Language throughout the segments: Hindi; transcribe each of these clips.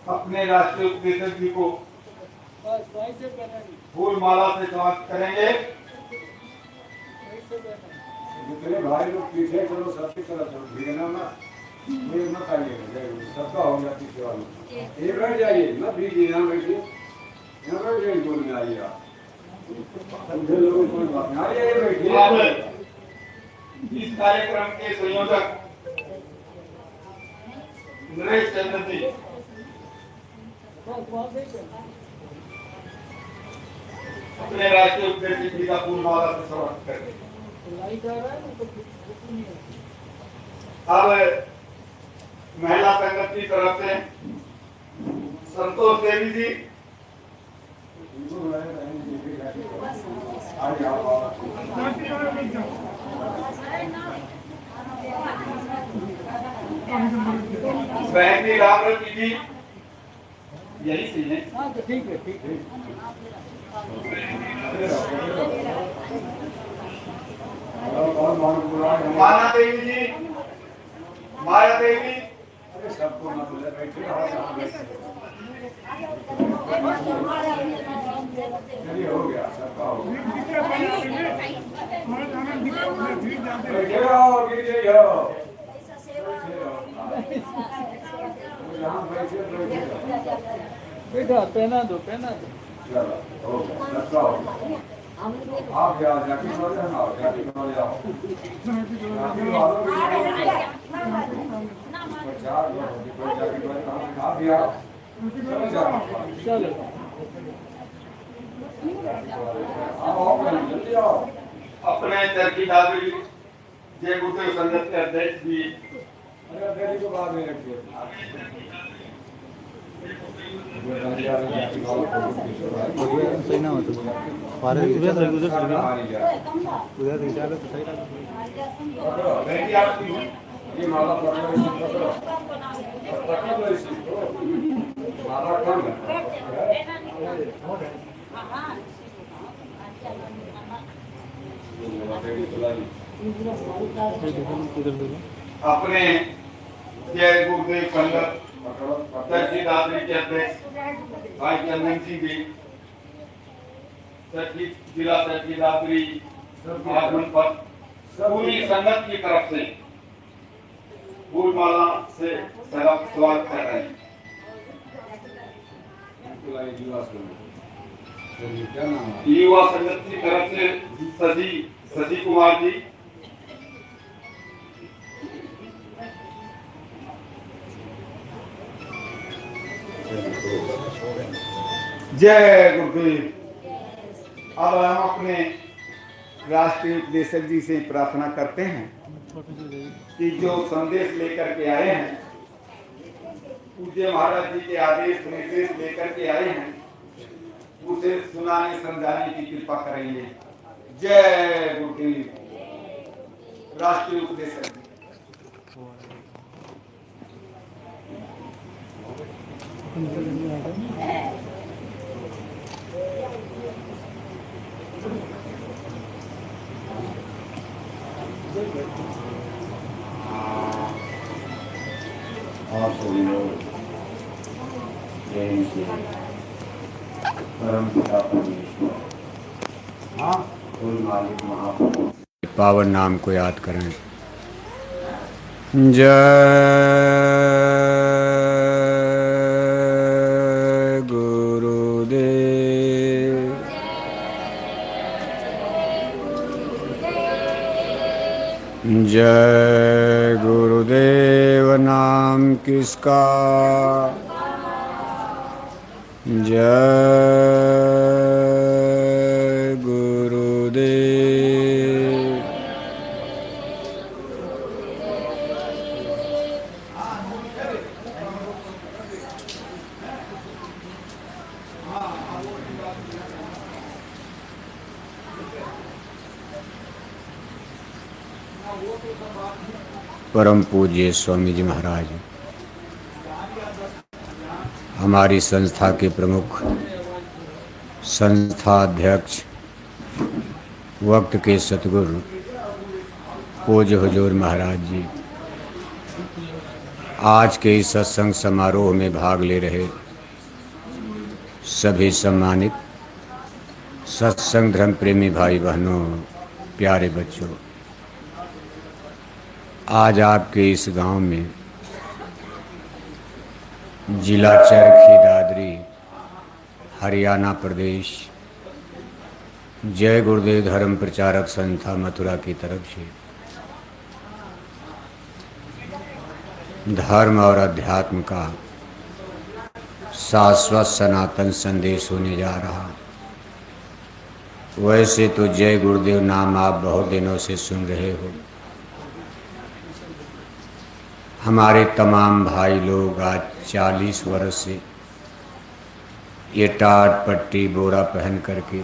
अपने राष्ट्रीय उपदेशक जी को फूल माला से समाप्त करेंगे। जितने भाई लोग पीछे चलो, सबकी तरफ चलो, भीगना ना, भीग मत आइए, सबका हो गया पीछे वालों। ये बैठ जाइए, मत भीगिए, यहाँ बैठिए, यहाँ बैठ जाइए, गोल में आइए आप। समझे लोगों कोई बात नहीं, आइए बैठिए। इस कार्यक्रम के संयोजक नरेश चंद्र जी अपने राष्ट्रीय उपदेशक जी का फूल माला से समाप्त करेंगे। अब महिला संगत की तरफ से संतोष देवी जी, बहनी रामरती जी, यही सी है। ठीक है, ठीक है। माना देवी जी, माया देवी, सबको मत ले बैठे, चलिए हो गया, सबका हो गया। बैठे रहो, गिर जाओ, बेटा पहना दो पहना दो। चलो हो गया, सबका हो गया। आप जाओ, जाके बोले ना, जाके बोले आओ, जाके वालों आप भी आओ, चलो जाओ, चलो आओ, जल्दी आओ। अपने चरखी दादरी जय गुरुदेव संगत के अध्यक्ष जी, अरे देरी को बाद में रखिए। सही ना होता पारे उधर रह उधर चल गया उधर विचार तो सही रहा। बैठी आपकी ये माला पकड़ो, पकड़ो इसी को, माला कौन है? अपने जय गुरुदेव संगत चरखी दादरी के अध्यक्ष भाई चंदन सिंह जी, चरखी जिला चरखी दादरी आगमन पर पूरी संगत की तरफ से फूल माला से स्वागत कर रहे हैं। युवा संगत की तरफ से सजी कुमार जी, जय गुरुदेव। अब हम अपने राष्ट्रीय उपदेशक जी से प्रार्थना करते हैं कि जो संदेश लेकर के आए हैं, पूज्य महाराज जी के आदेश निर्देश लेकर के आए हैं, उसे सुनाने समझाने की कृपा करेंगे। जय गुरुदेव। राष्ट्रीय उपदेशक जी। आप सभी लोग प्रेम से परम पिता परमेश्वर, हाँ, कोई मालिक महाप्रभु पावन नाम को याद करें। जय गुरुदेव। जय गुरुदेव नाम किसका, जय गुरुदेव। परम पूज्य स्वामी जी महाराज, हमारी संस्था के प्रमुख संस्था अध्यक्ष, वक्त के सतगुरु पूज्य हुजूर महाराज जी, आज के इस सत्संग समारोह में भाग ले रहे सभी सम्मानित सत्संग धर्म प्रेमी भाई बहनों, प्यारे बच्चों, आज आपके इस गांव में जिला चरखी दादरी, हरियाणा प्रदेश, जय गुरुदेव धर्म प्रचारक संस्था मथुरा की तरफ से धर्म और अध्यात्म का शाश्वत सनातन संदेश होने जा रहा। वैसे तो जय गुरुदेव नाम आप बहुत दिनों से सुन रहे हो। हमारे तमाम भाई लोग आज 40 वर्ष से ये टाट पट्टी बोरा पहन करके,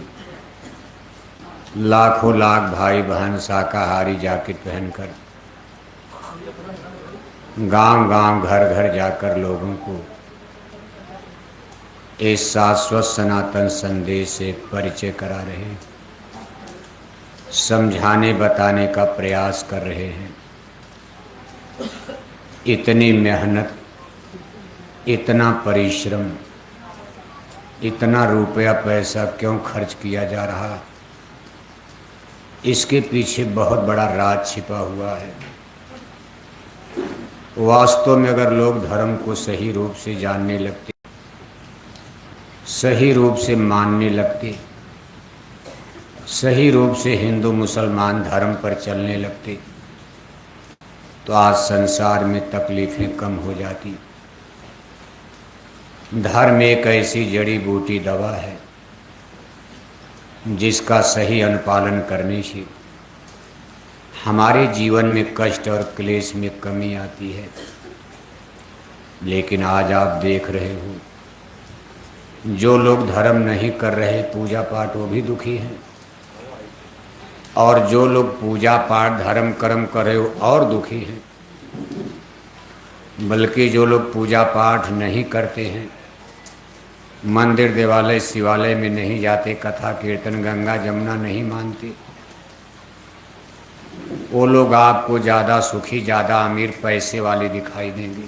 लाखों लाख भाई बहन शाकाहारी जैकेट पहनकर गांव गांव घर घर जाकर लोगों को इस शाश्वत सनातन संदेश से परिचय करा रहे हैं, समझाने बताने का प्रयास कर रहे हैं। इतनी मेहनत, इतना परिश्रम, इतना रुपया पैसा क्यों खर्च किया जा रहा, इसके पीछे बहुत बड़ा राज छिपा हुआ है। वास्तव में अगर लोग धर्म को सही रूप से जानने लगते, सही रूप से मानने लगते, सही रूप से हिंदू मुसलमान धर्म पर चलने लगते, तो आज संसार में तकलीफें कम हो जाती। धर्म एक ऐसी जड़ी बूटी दवा है जिसका सही अनुपालन करने से हमारे जीवन में कष्ट और क्लेश में कमी आती है। लेकिन आज आप देख रहे हो, जो लोग धर्म नहीं कर रहे पूजा पाठ, वो भी दुखी हैं, और जो लोग पूजा पाठ धर्म कर्म कर रहे हो और दुखी हैं। बल्कि जो लोग पूजा पाठ नहीं करते हैं, मंदिर देवालय शिवालय में नहीं जाते, कथा कीर्तन गंगा जमुना नहीं मानते, वो लोग आपको ज़्यादा सुखी, ज़्यादा अमीर, पैसे वाले दिखाई देंगे,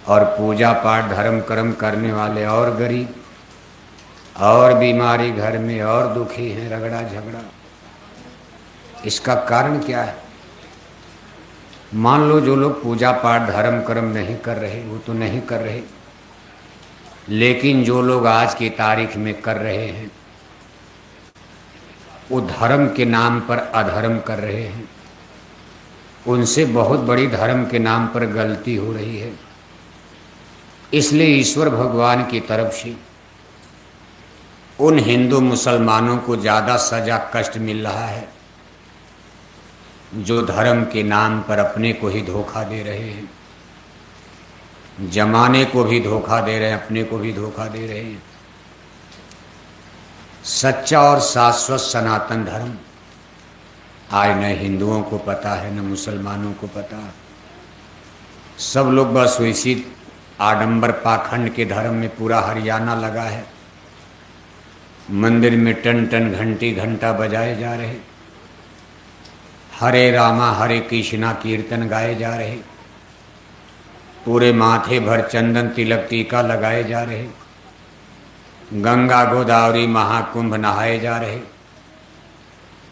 और पूजा पाठ धर्म कर्म करने वाले और गरीब, और बीमारी घर में, और दुखी हैं, रगड़ा झगड़ा। इसका कारण क्या है? मान लो जो लोग पूजा पाठ धर्म कर्म नहीं कर रहे, वो तो नहीं कर रहे, लेकिन जो लोग आज की तारीख में कर रहे हैं, वो धर्म के नाम पर अधर्म कर रहे हैं। उनसे बहुत बड़ी धर्म के नाम पर गलती हो रही है। इसलिए ईश्वर भगवान की तरफ से उन हिंदू मुसलमानों को ज़्यादा सजा कष्ट मिल रहा है जो धर्म के नाम पर अपने को ही धोखा दे रहे हैं, जमाने को भी धोखा दे रहे हैं, अपने को भी धोखा दे रहे हैं। सच्चा और शाश्वत सनातन धर्म आज न हिंदुओं को पता है, न मुसलमानों को पता। सब लोग बस इसी आडंबर पाखंड के धर्म में पूरा हरियाणा लगा है। मंदिर में टन टन घंटी घंटा बजाए जा रहे, हरे रामा हरे कृष्णा कीर्तन गाए जा रहे, पूरे माथे भर चंदन तिलक टीका लगाए जा रहे, गंगा गोदावरी महाकुंभ नहाए जा रहे,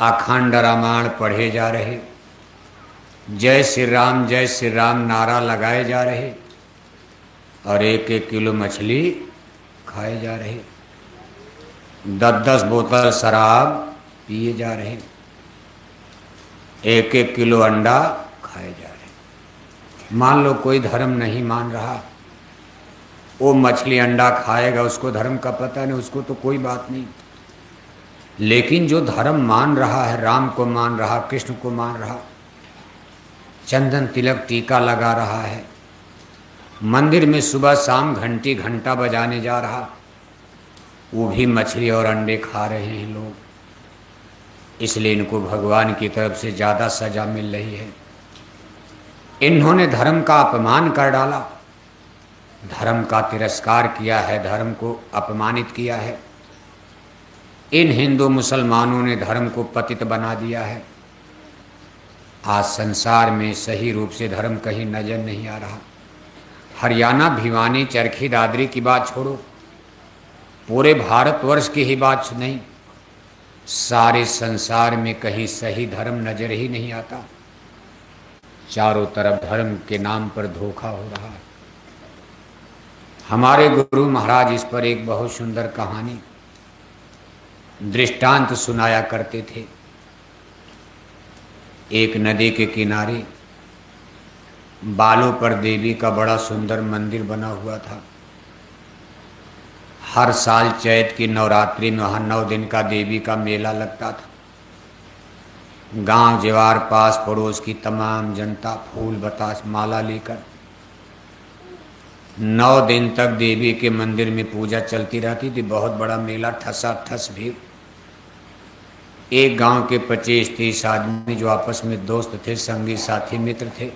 अखंड रामायण पढ़े जा रहे, जय श्री राम नारा लगाए जा रहे, और 1-1 किलो मछली खाए जा रहे, 10-10 बोतल शराब पिए जा रहे, 1-1 किलो अंडा खाए जा रहे। मान लो कोई धर्म नहीं मान रहा, वो मछली अंडा खाएगा, उसको धर्म का पता नहीं, उसको तो कोई बात नहीं। लेकिन जो धर्म मान रहा है, राम को मान रहा, कृष्ण को मान रहा, चंदन तिलक टीका लगा रहा है, मंदिर में सुबह शाम घंटी घंटा बजाने जा रहा, वो भी मछली और अंडे खा रहे हैं लोग। इसलिए इनको भगवान की तरफ से ज़्यादा सजा मिल रही है। इन्होंने धर्म का अपमान कर डाला, धर्म का तिरस्कार किया है, धर्म को अपमानित किया है। इन हिंदू मुसलमानों ने धर्म को पतित बना दिया है। आज संसार में सही रूप से धर्म कहीं नजर नहीं आ रहा। हरियाणा, भिवानी, चरखी दादरी की बात छोड़ो, पूरे भारतवर्ष की ही बात नहीं, सारे संसार में कहीं सही धर्म नजर ही नहीं आता। चारों तरफ धर्म के नाम पर धोखा हो रहा है। हमारे गुरु महाराज इस पर एक बहुत सुंदर कहानी, दृष्टांत सुनाया करते थे। एक नदी के किनारे बालों पर देवी का बड़ा सुंदर मंदिर बना हुआ था। हर साल चैत की नवरात्रि में वहाँ 9 दिन का देवी का मेला लगता था। गांव जवार पास पड़ोस की तमाम जनता फूल बतास माला लेकर 9 दिन तक देवी के मंदिर में पूजा चलती रहती थी। बहुत बड़ा मेला, ठसाठस भीड़। एक गांव के 25-30 आदमी जो आपस में दोस्त थे, संगी साथी मित्र थे,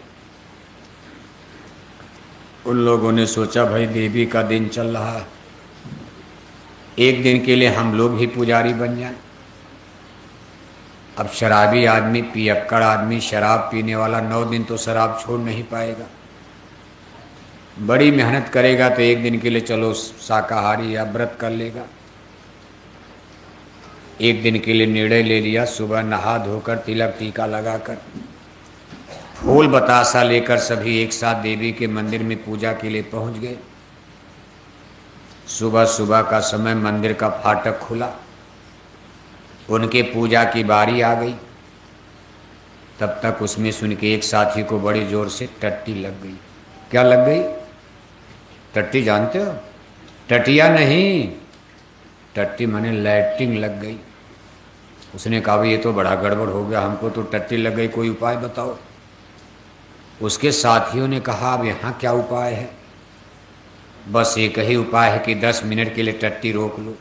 उन लोगों ने सोचा भाई देवी का दिन चल रहा है, एक दिन के लिए हम लोग भी पुजारी बन जाएं। अब शराबी आदमी, पियक्कड़ आदमी, शराब पीने वाला 9 दिन तो शराब छोड़ नहीं पाएगा। बड़ी मेहनत करेगा तो एक दिन के लिए चलो शाकाहारी या व्रत कर लेगा। एक दिन के लिए निर्णय ले लिया। सुबह नहा धोकर तिलक टीका लगाकर फूल बतासा लेकर सभी एक साथ देवी के मंदिर में पूजा के लिए पहुंच गए। सुबह सुबह का समय मंदिर का फाटक खुला, उनके पूजा की बारी आ गई। तब तक उसमें सुन के एक साथी को बड़ी जोर से टट्टी लग गई। क्या लग गई? टट्टी जानते हो? टटिया नहीं, टट्टी माने लैट्रिन लग गई। उसने कहा भाई ये तो बड़ा गड़बड़ हो गया, हमको तो टट्टी लग गई, कोई उपाय बताओ। उसके साथियों ने कहा अब यहाँ क्या उपाय है? बस एक ही उपाय है कि 10 मिनट के लिए टट्टी रोक लो।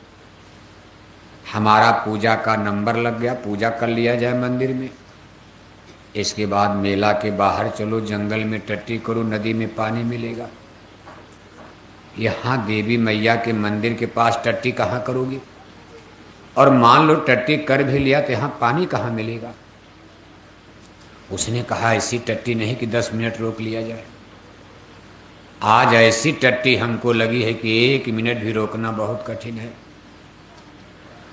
हमारा पूजा का नंबर लग गया, पूजा कर लिया जाए मंदिर में। इसके बाद मेला के बाहर चलो, जंगल में टट्टी करो, नदी में पानी मिलेगा। यहाँ देवी मैया के मंदिर के पास टट्टी कहाँ करोगी? और मान लो टट्टी कर भी लिया तो यहाँ पानी कहाँ मिलेगा? उसने कहा ऐसी टट्टी नहीं कि 10 मिनट रोक लिया जाए। आज ऐसी टट्टी हमको लगी है कि 1 मिनट भी रोकना बहुत कठिन है।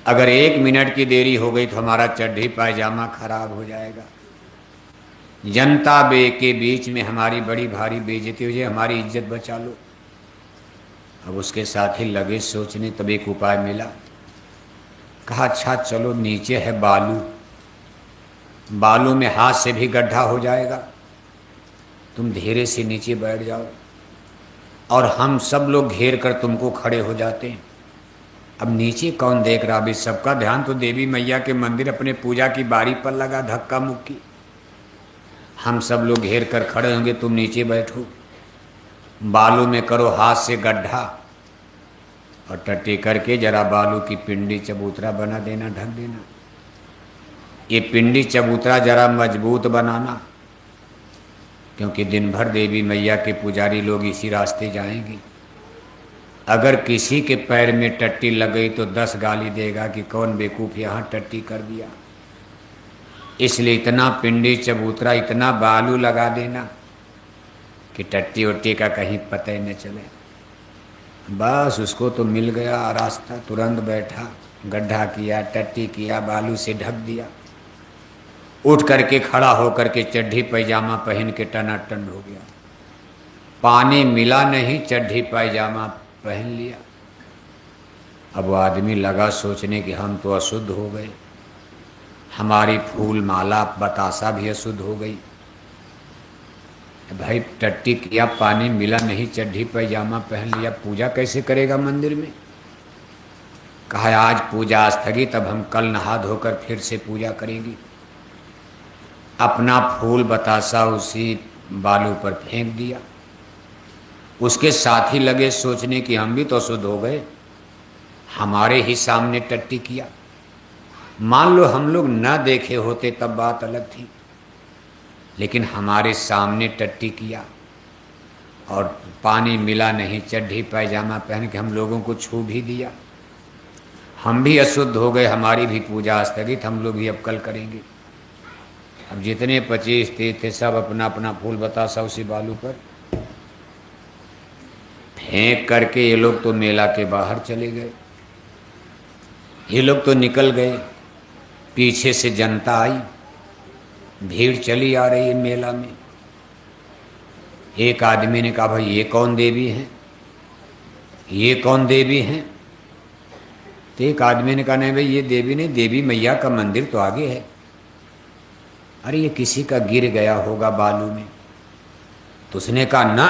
अगर 1 मिनट की देरी हो गई तो हमारा चड्ढी पायजामा खराब हो जाएगा। जनता के बीच में हमारी बड़ी भारी बेइज्जती हो जाए, हमारी इज्जत बचा लो। अब उसके साथ ही लगे सोचने, तब एक उपाय मिला। कहा अच्छा चलो, नीचे है बालू, बालू में हाथ से भी गड्ढा हो जाएगा, तुम धीरे से नीचे बैठ जाओ और हम सब लोग घेर कर तुमको खड़े हो जाते हैं। अब नीचे कौन देख रहा? अभी सबका ध्यान तो देवी मैया के मंदिर अपने पूजा की बारी पर लगा, धक्का मुक्की। हम सब लोग घेर कर खड़े होंगे, तुम नीचे बैठो, बालू में करो हाथ से गड्ढा और टट्टी करके जरा बालू की पिंडी चबूतरा बना देना, ढक देना। ये पिंडी चबूतरा जरा मजबूत बनाना, क्योंकि दिन भर देवी मैया के पुजारी लोग इसी रास्ते जाएंगे। अगर किसी के पैर में टट्टी लग गई तो 10 गाली देगा कि कौन बेवकूफ़ यहाँ टट्टी कर दिया। इसलिए इतना पिंडी चबूतरा, इतना बालू लगा देना कि टट्टी उट्टी का कहीं पता ही न चले। बस उसको तो मिल गया रास्ता, तुरंत बैठा, गड्ढा किया, टट्टी किया, बालू से ढक दिया, उठ करके खड़ा होकर के चड्ढी पैजामा पहन के टनाटन हो गया। पानी मिला नहीं, चड्ढी पैजामा पहन लिया। अब वो आदमी लगा सोचने कि हम तो अशुद्ध हो गए, हमारी फूल माला बतासा भी अशुद्ध हो गई। भाई टट्टी किया, पानी मिला नहीं, चड्ढी पैजामा पहन लिया, पूजा कैसे करेगा मंदिर में? कहा आज पूजा स्थगित, अब हम कल नहा धोकर फिर से पूजा करेंगे। अपना फूल बतासा उसी बालू पर फेंक दिया। उसके साथी लगे सोचने कि हम भी तो अशुद्ध हो गए, हमारे ही सामने टट्टी किया। मान लो हम लोग न देखे होते तब बात अलग थी, लेकिन हमारे सामने टट्टी किया और पानी मिला नहीं, चड्ढी पैजामा पहन के हम लोगों को छू भी दिया। हम भी अशुद्ध हो गए, हमारी भी पूजा स्थगित, हम लोग भी अब कल करेंगे। अब जितने 25-30 थे सब अपना अपना फूल बतासा उसी बालू पर फेंक करके ये लोग तो मेला के बाहर चले गए। ये लोग तो निकल गए, पीछे से जनता आई, भीड़ चली आ रही है मेला में। एक आदमी ने कहा भाई ये कौन देवी हैं, ये कौन देवी हैं? तो एक आदमी ने कहा नहीं भाई ये देवी नहीं, देवी मैया का मंदिर तो आगे है। अरे ये किसी का गिर गया होगा बालू में। तो उसने कहा ना,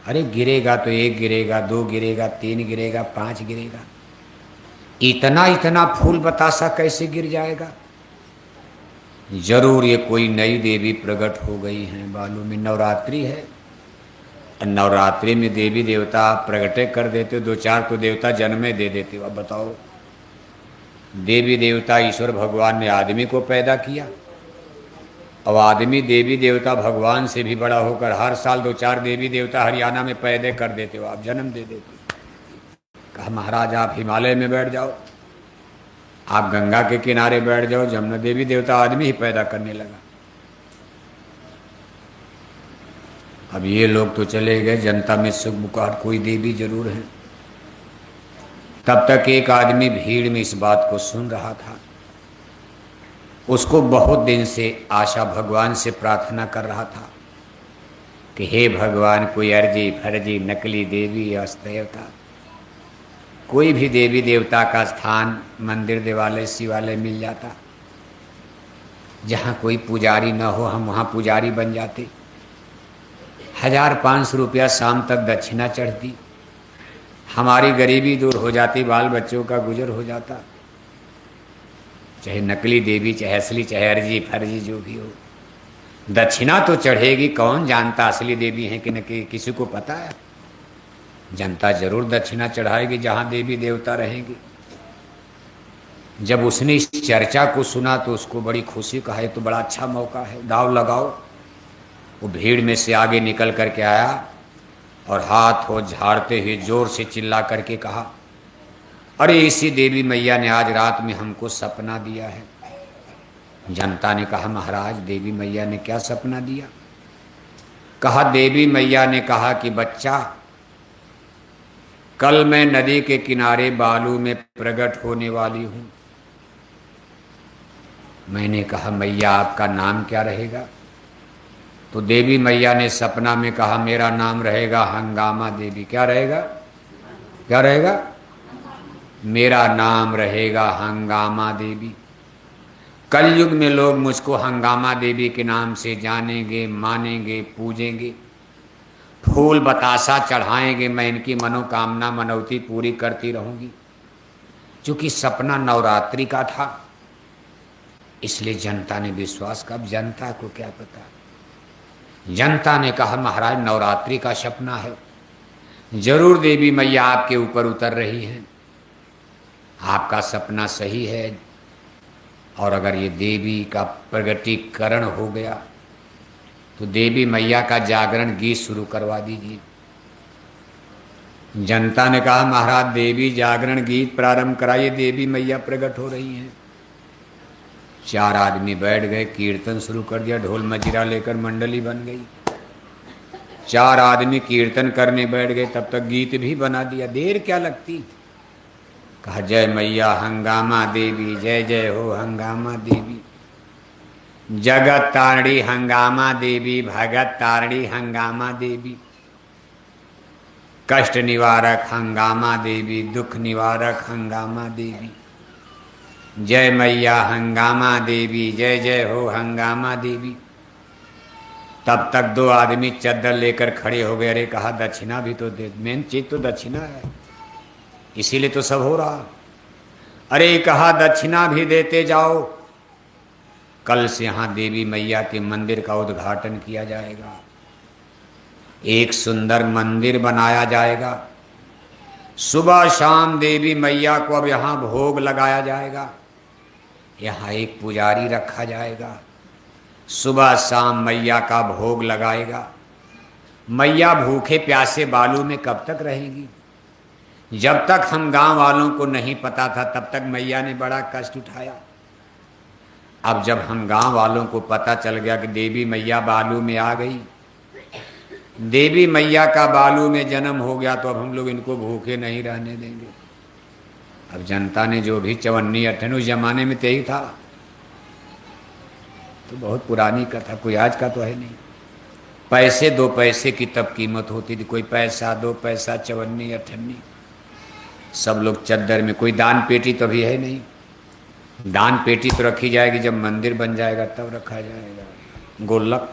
अरे गिरेगा तो 1 गिरेगा, 2 गिरेगा, 3 गिरेगा, 5 गिरेगा, इतना इतना फूल बतासा कैसे गिर जाएगा? जरूर ये कोई नई देवी प्रकट हो गई हैं बालू में। नवरात्रि है, नवरात्रि में देवी देवता प्रकटे कर देते हो, 2-4 तो देवता जन्मे दे देते हो। अब बताओ, देवी देवता ईश्वर भगवान ने आदमी को पैदा किया, अब आदमी देवी देवता भगवान से भी बड़ा होकर हर साल 2-4 देवी देवता हरियाणा में पैदा कर देते हो, आप जन्म दे देते हो। कहा महाराज आप हिमालय में बैठ जाओ, आप गंगा के किनारे बैठ जाओ, जमुना देवी देवता आदमी ही पैदा करने लगा। अब ये लोग तो चले गए, जनता में सुख मुकार कोई देवी जरूर है। तब तक एक आदमी भीड़ में इस बात को सुन रहा था। उसको बहुत दिन से आशा भगवान से प्रार्थना कर रहा था कि हे भगवान कोई अर्जी फर्जी नकली देवी या देवता, कोई भी देवी देवता का स्थान मंदिर देवालय शिवालय मिल जाता, जहाँ कोई पुजारी न हो हम वहाँ पुजारी बन जाते। 1000-500 रुपया शाम तक दक्षिणा चढ़ती, हमारी गरीबी दूर हो जाती, बाल बच्चों का गुजर हो जाता। चाहे नकली देवी, चाहे असली, चाहे अर्जी फर्जी, जो भी हो, दक्षिणा तो चढ़ेगी। कौन जानता असली देवी है कि नकली, किसी को पता है? जनता जरूर दक्षिणा चढ़ाएगी जहाँ देवी देवता रहेंगे। जब उसने इस चर्चा को सुना तो उसको बड़ी खुशी, कहा तो बड़ा अच्छा मौका है, दाव लगाओ। वो भीड़ में से आगे निकल करके आया और हाथ हो झाड़ते हुए जोर से चिल्ला करके कहा, अरे इसी देवी मैया ने आज रात में हमको सपना दिया है। जनता ने कहा महाराज देवी मैया ने क्या सपना दिया? कहा देवी मैया ने कहा कि बच्चा कल मैं नदी के किनारे बालू में प्रकट होने वाली हूं। मैंने कहा मैया आपका नाम क्या रहेगा? तो देवी मैया ने सपना में कहा मेरा नाम रहेगा हंगामा देवी। क्या रहेगा? क्या रहेगा? मेरा नाम रहेगा हंगामा देवी। कलयुग में लोग मुझको हंगामा देवी के नाम से जानेंगे, मानेंगे, पूजेंगे, फूल बतासा चढ़ाएंगे, मैं इनकी मनोकामना मनौती पूरी करती रहूंगी। क्योंकि सपना नवरात्रि का था, इसलिए जनता ने विश्वास का। अब जनता को क्या पता, जनता ने कहा महाराज नवरात्रि का सपना है, जरूर देवी मैया आपके ऊपर उतर रही है, आपका सपना सही है। और अगर ये देवी का प्रगटीकरण हो गया तो देवी मैया का जागरण गीत शुरू करवा दीजिए। जनता ने कहा महाराज देवी जागरण गीत प्रारंभ कराइए, देवी मैया प्रकट हो रही हैं। 4 आदमी बैठ गए, कीर्तन शुरू कर दिया, ढोल मजीरा लेकर मंडली बन गई। 4 आदमी कीर्तन करने बैठ गए, तब तक गीत भी बना दिया। देर क्या लगती? कहा जय मैया हंगामा देवी, जय जय हो हंगामा देवी, जगत तारणी हंगामा देवी, भगत तारणी हंगामा देवी, कष्ट निवारक हंगामा देवी, दुख निवारक हंगामा देवी, जय मैया हंगामा देवी, जय जय हो हंगामा देवी। तब तक 2 आदमी चद्दर लेकर खड़े हो गए। अरे कहा दक्षिणा भी तो दे, मेन चीज तो दक्षिणा है, इसीलिए तो सब हो रहा। अरे कहा दक्षिणा भी देते जाओ, कल से यहाँ देवी मैया के मंदिर का उद्घाटन किया जाएगा, एक सुंदर मंदिर बनाया जाएगा। सुबह शाम देवी मैया को अब यहाँ भोग लगाया जाएगा, यहाँ एक पुजारी रखा जाएगा, सुबह शाम मैया का भोग लगाएगा। मैया भूखे प्यासे बालू में कब तक रहेगी? जब तक हम गांव वालों को नहीं पता था तब तक मैया ने बड़ा कष्ट उठाया। अब जब हम गांव वालों को पता चल गया कि देवी मैया बालू में आ गई, देवी मैया का बालू में जन्म हो गया, तो अब हम लोग इनको भूखे नहीं रहने देंगे। अब जनता ने जो भी 54 उस जमाने में यही था, तो बहुत पुरानी कथा, कोई आज का तो है नहीं। पैसे 2 पैसे की तब कीमत होती थी, कोई पैसा 2 पैसा 54 सब लोग चद्दर में, कोई दान पेटी तो अभी है नहीं। दान पेटी तो रखी जाएगी जब मंदिर बन जाएगा तब रखा जाएगा। गोलक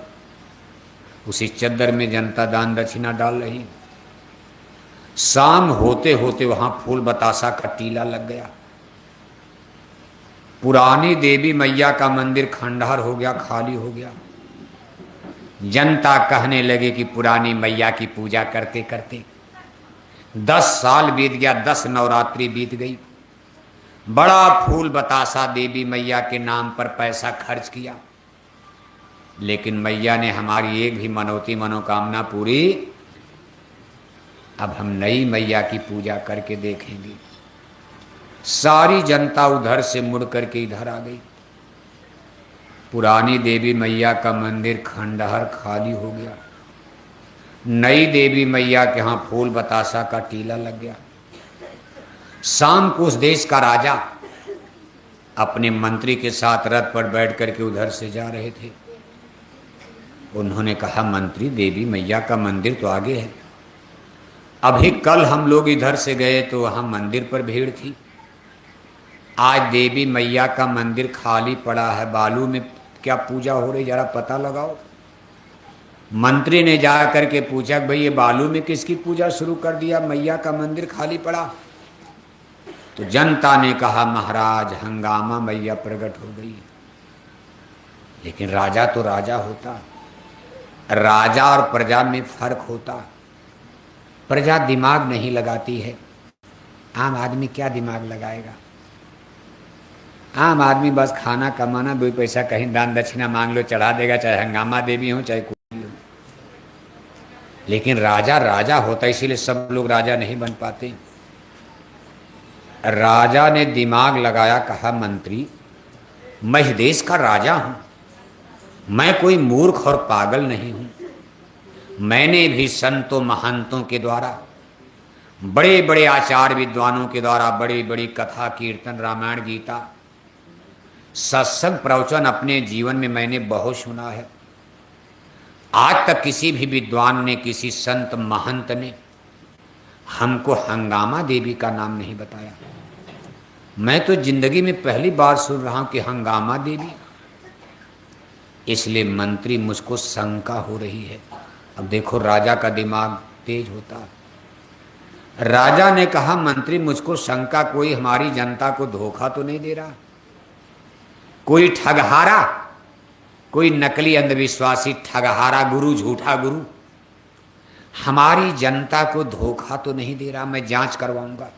उसी चद्दर में जनता दान दक्षिणा डाल रही। शाम होते होते वहां फूल बतासा का टीला लग गया। पुरानी देवी मैया का मंदिर खंडहर हो गया, खाली हो गया। जनता कहने लगे कि पुरानी मैया की पूजा करते करते 10 साल बीत गया, 10 नवरात्रि बीत गई। बड़ा फूल बतासा देवी मैया के नाम पर पैसा खर्च किया, लेकिन मैया ने हमारी एक भी मनौती मनोकामना पूरी। अब हम नई मैया की पूजा करके देखेंगे। सारी जनता उधर से मुड़ करके इधर आ गई। पुरानी देवी मैया का मंदिर खंडहर खाली हो गया। नई देवी मैया के यहाँ फूल बतासा का टीला लग गया। शाम को उस देश का राजा अपने मंत्री के साथ रथ पर बैठ करके उधर से जा रहे थे। उन्होंने कहा, मंत्री देवी मैया का मंदिर तो आगे है, अभी कल हम लोग इधर से गए तो वहाँ मंदिर पर भीड़ थी, आज देवी मैया का मंदिर खाली पड़ा है, बालू में क्या पूजा हो रही, जरा पता लगाओ। मंत्री ने जा करके पूछा, भाई ये बालू में किसकी पूजा शुरू कर दिया, मैया का मंदिर खाली पड़ा। तो जनता ने कहा, महाराज हंगामा, मैया प्रकट हो गई। लेकिन राजा तो राजा होता, राजा और प्रजा में फर्क होता। प्रजा दिमाग नहीं लगाती है, आम आदमी क्या दिमाग लगाएगा। आम आदमी बस खाना कमाना, 2 पैसा कहीं दान दक्षिणा मांग लो, चढ़ा देगा, चाहे हंगामा देवी हो चाहे कोई हो। लेकिन राजा राजा होता, इसीलिए सब लोग राजा नहीं बन पाते। राजा ने दिमाग लगाया, कहा, मंत्री मैं इस देश का राजा हूं, मैं कोई मूर्ख और पागल नहीं हूं। मैंने भी संतों महंतों के द्वारा, बड़े बड़े आचार्य विद्वानों के द्वारा बड़ी बड़ी कथा कीर्तन रामायण गीता सत्संग प्रवचन अपने जीवन में मैंने बहुत सुना है। आज तक किसी भी विद्वान ने, किसी संत महंत ने हमको हंगामा देवी का नाम नहीं बताया। मैं तो जिंदगी में पहली बार सुन रहा हूं कि हंगामा देवी। इसलिए मंत्री मुझको शंका हो रही है। अब देखो राजा का दिमाग तेज होता। राजा ने कहा, मंत्री मुझको शंका, कोई हमारी जनता को धोखा तो नहीं दे रहा, कोई ठगहारा, कोई नकली अंधविश्वासी ठगहारा गुरु, झूठा गुरु हमारी जनता को धोखा तो नहीं दे रहा, मैं जांच करवाऊंगा।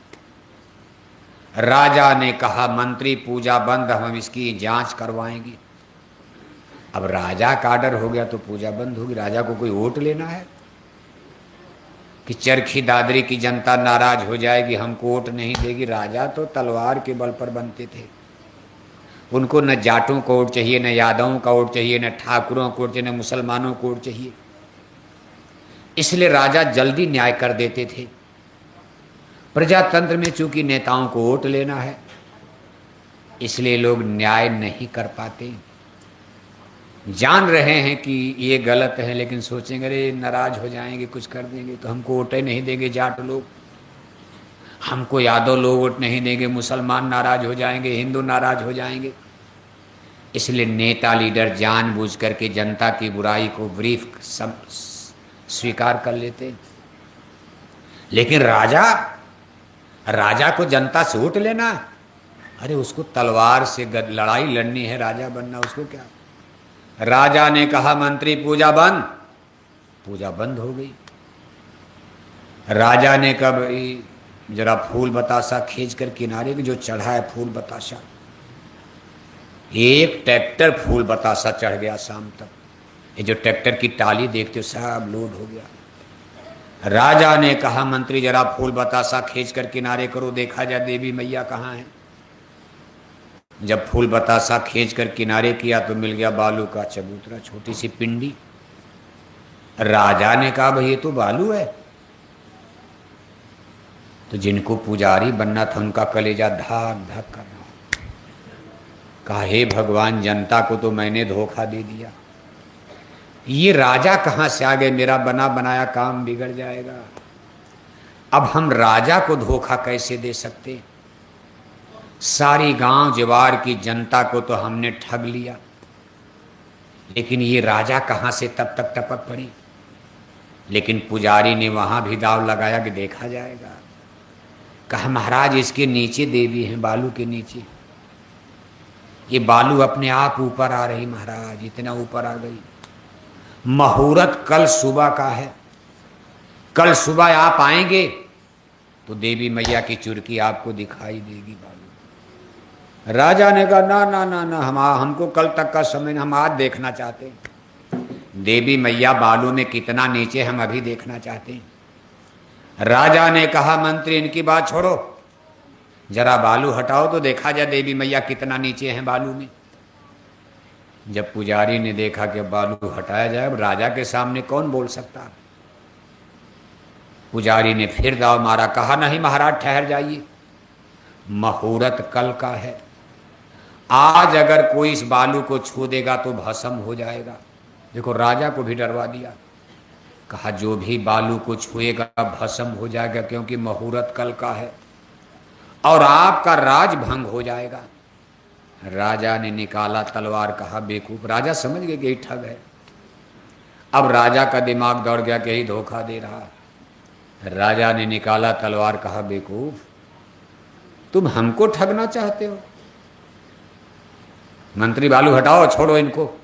राजा ने कहा, मंत्री पूजा बंद, हम इसकी जांच करवाएंगे। अब राजा का आर्डर हो गया तो पूजा बंद होगी। राजा को कोई वोट लेना है कि चरखी दादरी की जनता नाराज हो जाएगी, हमको वोट नहीं देगी। राजा तो तलवार के बल पर बनते थे। उनको न जाटों को वोट चाहिए, न यादवों का वोट चाहिए, न ठाकुरों को वोट चाहिए, न मुसलमानों को वोट चाहिए। इसलिए राजा जल्दी न्याय कर देते थे। प्रजातंत्र में चूंकि नेताओं को वोट लेना है, इसलिए लोग न्याय नहीं कर पाते। जान रहे हैं कि ये गलत है, लेकिन सोचेंगे अरे नाराज हो जाएंगे, कुछ कर देंगे तो हमको वोट ही नहीं देंगे जाट लोग, हमको यादव लोग वोट नहीं देंगे, मुसलमान नाराज हो जाएंगे, हिंदू नाराज हो जाएंगे। इसलिए नेता लीडर जानबूझ करके जनता की बुराई को ब्रीफ सब स्वीकार कर लेते। लेकिन राजा को जनता से वोट लेना, अरे उसको तलवार से लड़ाई लड़नी है, राजा बनना उसको क्या। राजा ने कहा, मंत्री पूजा बंद। पूजा बंद हो गई। राजा ने कहा, जरा फूल बतासा खींच कर किनारे में जो चढ़ा है फूल बतासा, एक ट्रैक्टर फूल बतासा चढ़ गया शाम तक। ये जो ट्रैक्टर की टाली देखते हो सब लोड हो गया। राजा ने कहा, मंत्री जरा फूल बतासा खींच कर किनारे करो, देखा जाए देवी मैया कहाँ है। जब फूल बतासा खींच कर किनारे किया तो मिल गया बालू का चबूतरा, छोटी सी पिंडी। राजा ने कहा भाई ये तो बालू है। तो जिनको पुजारी बनना था उनका कलेजा धक धक कर रहा। कहा हे भगवान, जनता को तो मैंने धोखा दे दिया, ये राजा कहां से आ गए, मेरा बना बनाया काम बिगड़ जाएगा। अब हम राजा को धोखा कैसे दे सकते। सारी गांव जवार की जनता को तो हमने ठग लिया, लेकिन ये राजा कहां से तब तक टपक पड़ी। लेकिन पुजारी ने वहां भी दाव लगाया कि देखा जाएगा। कहा महाराज इसके नीचे देवी हैं, बालू के नीचे। ये बालू अपने आप ऊपर आ रही महाराज, इतना ऊपर आ गई। मुहूर्त कल सुबह का है, कल सुबह आप आएंगे तो देवी मैया की चुरकी आपको दिखाई देगी बालू। राजा ने कहा ना ना ना ना, हमको कल तक का समय, हम आज देखना चाहते हैं। देवी मैया बालू में कितना नीचे हम अभी देखना चाहते हैं। राजा ने कहा मंत्री इनकी बात छोड़ो, जरा बालू हटाओ तो देखा जाए देवी मैया कितना नीचे हैं बालू में। जब पुजारी ने देखा कि बालू हटाया जाए, अब राजा के सामने कौन बोल सकता। पुजारी ने फिर दाव मारा, कहा नहीं महाराज ठहर जाइए, मुहूर्त कल का है, आज अगर कोई इस बालू को छू देगा तो भस्म हो जाएगा। देखो राजा को भी डरवा दिया। कहा जो भी बालू को छुएगा भस्म हो जाएगा, क्योंकि मुहूर्त कल का है और आपका राज भंग हो जाएगा। राजा ने निकाला तलवार, कहा बेवकूफ। राजा समझ गए कि यही ठग है। अब राजा का दिमाग दौड़ गया कि यही धोखा दे रहा। राजा ने निकाला तलवार, कहा बेवकूफ तुम हमको ठगना चाहते हो। मंत्री बालू हटाओ, छोड़ो इनको।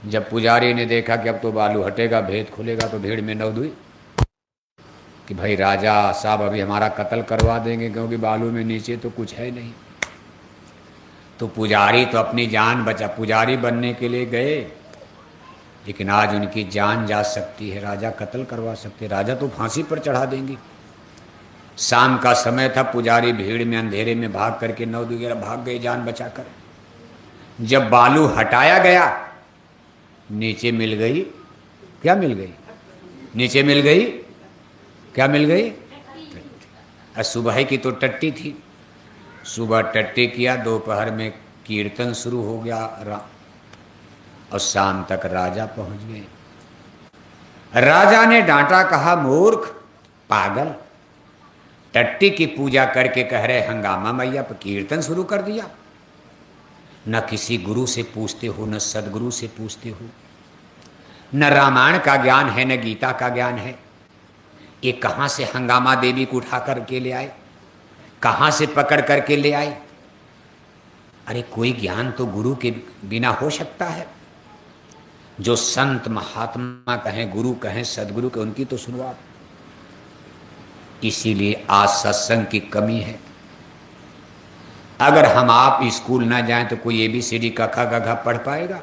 जब पुजारी ने देखा कि अब तो बालू हटेगा, भेद खुलेगा, तो भीड़ में नौद हुई कि भाई राजा साहब अभी हमारा कत्ल करवा देंगे, क्योंकि बालू में नीचे तो कुछ है नहीं। तो पुजारी तो अपनी जान बचा, पुजारी बनने के लिए गए, लेकिन आज उनकी जान जा सकती है, राजा कत्ल करवा सकते, राजा तो फांसी पर चढ़ा देंगे। शाम का समय था, पुजारी भीड़ में अंधेरे में भाग करके नौद वगैरह भाग गए जान बचाकर। जब बालू हटाया गया, नीचे मिल गई, क्या मिल गई, नीचे मिल गई, क्या मिल गई, सुबह की तो टट्टी थी। सुबह टट्टी किया, दोपहर में कीर्तन शुरू हो गया और शाम तक राजा पहुंच गए। राजा ने डांटा, कहा मूर्ख पागल, टट्टी की पूजा करके कह रहे हंगामा मैया पर कीर्तन शुरू कर दिया। न किसी गुरु से पूछते हो, न सदगुरु से पूछते हो, न रामायण का ज्ञान है, न गीता का ज्ञान है। ये कहां से हंगामा देवी को उठा करके ले आए, कहां से पकड़ करके ले आए। अरे कोई ज्ञान तो गुरु के बिना हो सकता है। जो संत महात्मा कहें, गुरु कहें, सदगुरु कहें, उनकी तो शुरुआत। इसीलिए आज सत्संग की कमी है। अगर हम आप स्कूल ना जाएं तो कोई ABCD क ख ग घ पढ़ पाएगा।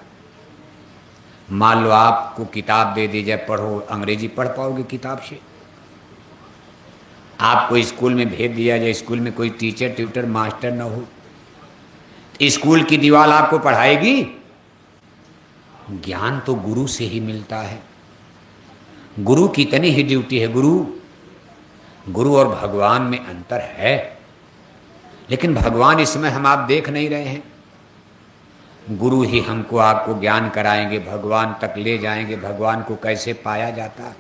मान लो आपको किताब दे दी जाए, पढ़ो, अंग्रेजी पढ़ पाओगे किताब से। आपको स्कूल में भेज दिया जाए, स्कूल में कोई टीचर ट्यूटर मास्टर ना हो, स्कूल की दीवार आपको पढ़ाएगी? ज्ञान तो गुरु से ही मिलता है। गुरु की इतनी ही ड्यूटी है। गुरु और भगवान में अंतर है, लेकिन भगवान इसमें हम आप देख नहीं रहे हैं। गुरु ही हमको आपको ज्ञान कराएंगे, भगवान तक ले जाएंगे, भगवान को कैसे पाया जाता है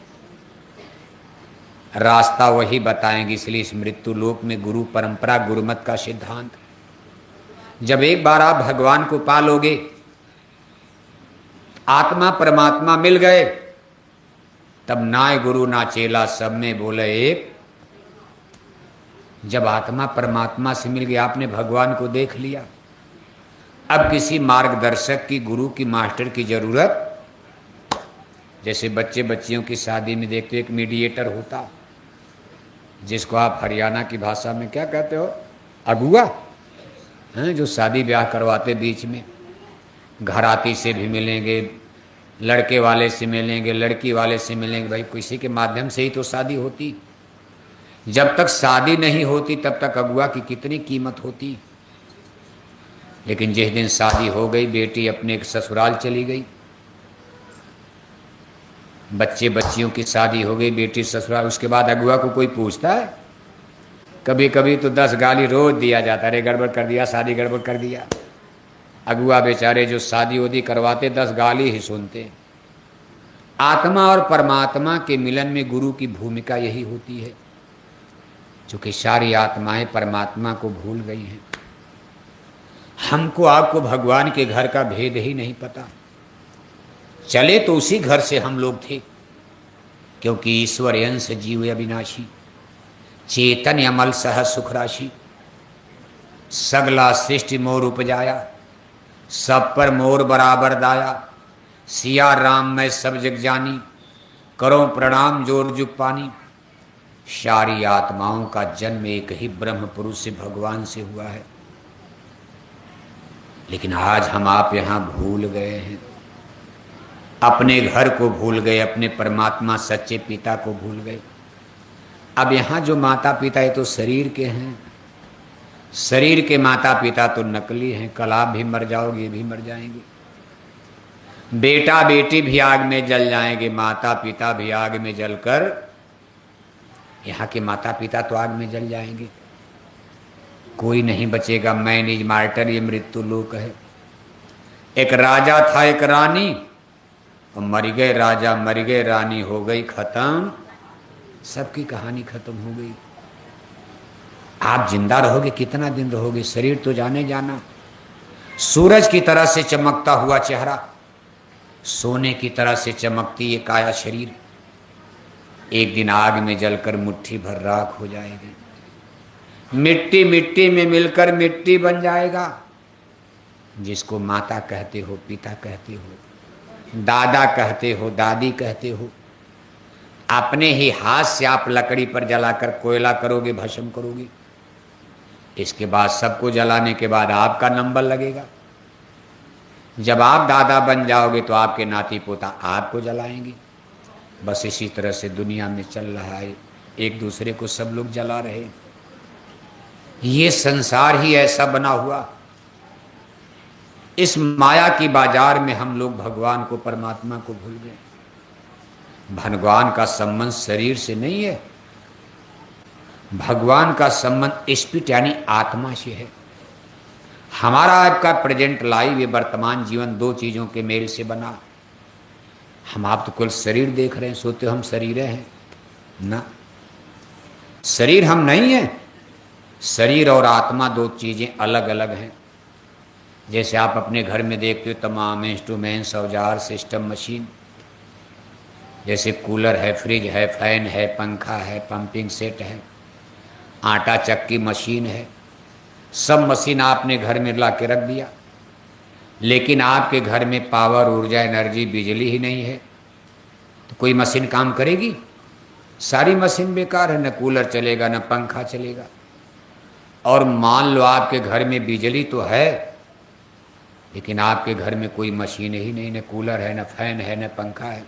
रास्ता वही बताएंगे। इसलिए इस मृत्यु लोक में गुरु परंपरा, गुरुमत का सिद्धांत। जब एक बार आप भगवान को पा लोगे, आत्मा परमात्मा मिल गए, तब ना गुरु ना चेला, सब में बोले एक। जब आत्मा परमात्मा से मिल गई, आपने भगवान को देख लिया, अब किसी मार्गदर्शक की, गुरु की, मास्टर की जरूरत। जैसे बच्चे बच्चियों की शादी में देखते एक मीडिएटर होता, जिसको आप हरियाणा की भाषा में क्या कहते हो, अगुआ हैं, जो शादी ब्याह करवाते बीच में। घराती से भी मिलेंगे, लड़के वाले से मिलेंगे, लड़की वाले से मिलेंगे, भाई किसी के माध्यम से ही तो शादी होती। जब तक शादी नहीं होती तब तक अगुआ की कितनी कीमत होती। लेकिन जिस दिन शादी हो गई, बेटी अपने ससुराल चली गई, बच्चे बच्चियों की शादी हो गई, बेटी ससुराल, उसके बाद अगुआ को कोई पूछता है? कभी कभी तो 10 गाली रोज दिया जाता है, अरे गड़बड़ कर दिया, शादी गड़बड़ कर दिया। अगुआ बेचारे जो शादी उदी करवाते 10 गाली ही सुनते। आत्मा और परमात्मा के मिलन में गुरु की भूमिका यही होती है, क्योंकि सारी आत्माएं परमात्मा को भूल गई हैं। हमको आपको भगवान के घर का भेद ही नहीं पता। चले तो उसी घर से हम लोग थे, क्योंकि ईश्वर अंश जीव अविनाशी, चेतन अमल सह सुख राशि, सगला सृष्टि मोर उपजाया, सब पर मोर बराबर दाया, सिया राम मैं सब जग जानी, करो प्रणाम जोर जुग पानी। सारी आत्माओं का जन्म एक ही ब्रह्म पुरुष से, भगवान से हुआ है। लेकिन आज हम आप यहाँ भूल गए हैं, अपने घर को भूल गए, अपने परमात्मा सच्चे पिता को भूल गए। अब यहाँ जो माता पिता ये तो शरीर के हैं, शरीर के माता पिता तो नकली हैं। कल आप भी मर जाओगे, भी मर जाएंगे, बेटा बेटी भी आग में जल जाएंगे, माता पिता भी आग में जलकर, यहाँ के माता पिता तो आग में जल जाएंगे, कोई नहीं बचेगा। मैन इज मार्टर, ये मृत्यु लोक है। एक राजा था, एक रानी, और मर गए राजा, मर गए रानी, हो गई खत्म, सबकी कहानी खत्म हो गई। आप जिंदा रहोगे कितना दिन रहोगे? शरीर तो जाने जाना। सूरज की तरह से चमकता हुआ चेहरा, सोने की तरह से चमकती ये काया शरीर, एक दिन आग में जलकर मुट्ठी भर राख हो जाएगी। मिट्टी मिट्टी में मिलकर मिट्टी बन जाएगा। जिसको माता कहते हो, पिता कहते हो, दादा कहते हो, दादी कहते हो, अपने ही हाथ से आप लकड़ी पर जलाकर कोयला करोगे, भस्म करोगे। इसके बाद सबको जलाने के बाद आपका नंबर लगेगा। जब आप दादा बन जाओगे तो आपके नाती पोता आपको जलाएंगे। बस इसी तरह से दुनिया में चल रहा है, एक दूसरे को सब लोग जला रहे। ये संसार ही ऐसा बना हुआ। इस माया की बाजार में हम लोग भगवान को, परमात्मा को भूल गए। भगवान का संबंध शरीर से नहीं है, भगवान का संबंध स्पिरिट यानी आत्मा से है। हमारा आपका प्रेजेंट लाइव, ये वर्तमान जीवन दो चीजों के मेल से बना। हम आप तो कुल शरीर देख रहे हैं, सोते हम शरीर हैं ना, शरीर हम नहीं है। शरीर और आत्मा दो चीजें अलग अलग हैं। जैसे आप अपने घर में देखते हो तमाम इंस्ट्रूमेंट्स, औजार, सिस्टम, मशीन, जैसे कूलर है, फ्रिज है, फैन है, पंखा है, पंपिंग सेट है, आटा चक्की मशीन है, सब मशीन आपने घर में ला के रख दिया। लेकिन आपके घर में पावर, ऊर्जा, एनर्जी, बिजली ही नहीं है तो कोई मशीन काम करेगी? सारी मशीन बेकार है, न कूलर चलेगा, न पंखा चलेगा। और मान लो आपके घर में बिजली तो है, लेकिन आपके घर में कोई मशीन ही नहीं, न कूलर है, न फैन है, न पंखा है,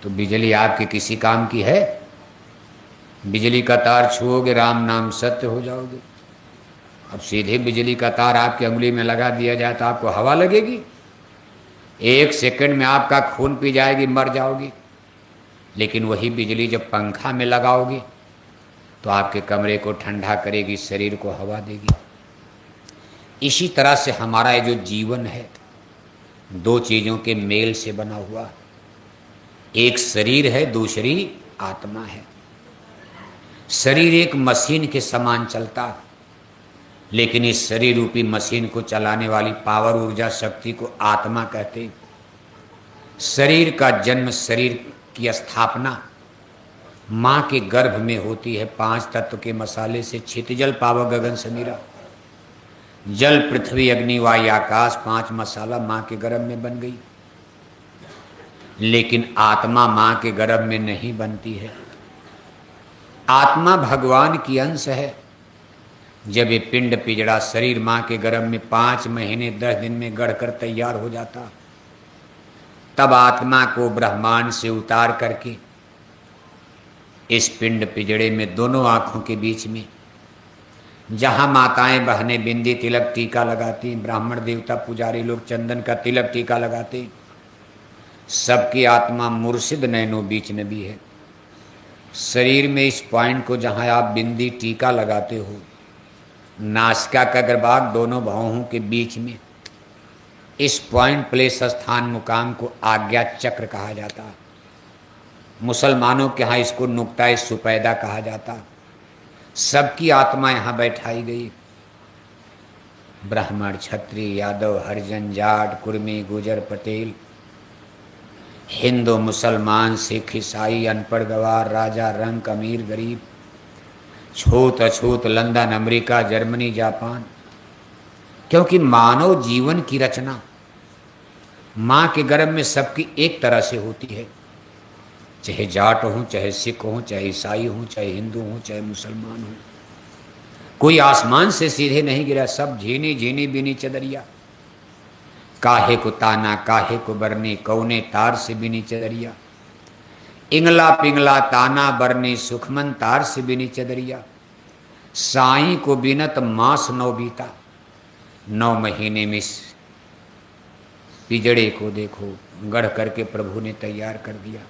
तो बिजली आपके किसी काम की है? बिजली का तार छुओगे, राम नाम सत्य हो जाओगे। अब सीधे बिजली का तार आपकी उंगली में लगा दिया जाए तो आपको हवा लगेगी? 1 सेकंड में आपका खून पी जाएगी, मर जाओगी। लेकिन वही बिजली जब पंखा में लगाओगी तो आपके कमरे को ठंडा करेगी, शरीर को हवा देगी। इसी तरह से हमारा ये जो जीवन है, दो चीज़ों के मेल से बना हुआ। एक शरीर है, दूसरी आत्मा है। शरीर एक मशीन के समान चलता, लेकिन इस शरीर रूपी मशीन को चलाने वाली पावर, ऊर्जा, शक्ति को आत्मा कहते हैं। शरीर का जन्म, शरीर की स्थापना माँ के गर्भ में होती है। 5 तत्व के मसाले से क्षितिजल पावक गगन समीरा, जल पृथ्वी अग्नि वायु आकाश, 5 मसाला माँ के गर्भ में बन गई। लेकिन आत्मा माँ के गर्भ में नहीं बनती है। आत्मा भगवान की अंश है। जब ये पिंड पिजड़ा शरीर माँ के गर्भ में 5 महीने 10 दिन में गढ़कर तैयार हो जाता, तब आत्मा को ब्रह्मांड से उतार करके इस पिंड पिजड़े में दोनों आँखों के बीच में जहाँ माताएं बहनें बिंदी तिलक टीका लगाती, ब्राह्मण देवता पुजारी लोग चंदन का तिलक टीका लगाते, सबकी आत्मा मुर्शिद नैनो बीच नबी है। शरीर में इस पॉइंट को जहाँ आप बिंदी टीका लगाते हो, नासिका का गर्भाग दोनों भौहों के बीच में, इस पॉइंट प्लेस स्थान मुकाम को आज्ञा चक्र कहा जाता। मुसलमानों के यहाँ इसको नुक्ता सुपैदा कहा जाता। सबकी आत्मा यहाँ बैठाई गई। ब्राह्मण, क्षत्रिय, यादव, हरिजन, जाट, कुर्मी, गुजर, पटेल, हिंदू, मुसलमान, सिख, ईसाई, अनपढ़, गवार, राजा, रंक, अमीर, गरीब, छूत अछूत, लंदन, अमेरिका, जर्मनी, जापान। क्योंकि मानव जीवन की रचना माँ के गर्भ में सबकी एक तरह से होती है। चाहे जाट हूँ, चाहे सिख हूँ, चाहे ईसाई हूँ, चाहे हिंदू हूँ, चाहे मुसलमान हूँ। कोई आसमान से सीधे नहीं गिरा, सब झीनी झीनी बिनी चदरिया। काहे को ताना, काहे को बरनी, कौने तार से बिनी चदरिया। इंगला पिंगला ताना बरनी, सुखमन तार से बिनी चदरिया। साईं को बिनत मास 9 बीता, 9 महीने में पिजड़े को देखो गढ़ करके प्रभु ने तैयार कर दिया।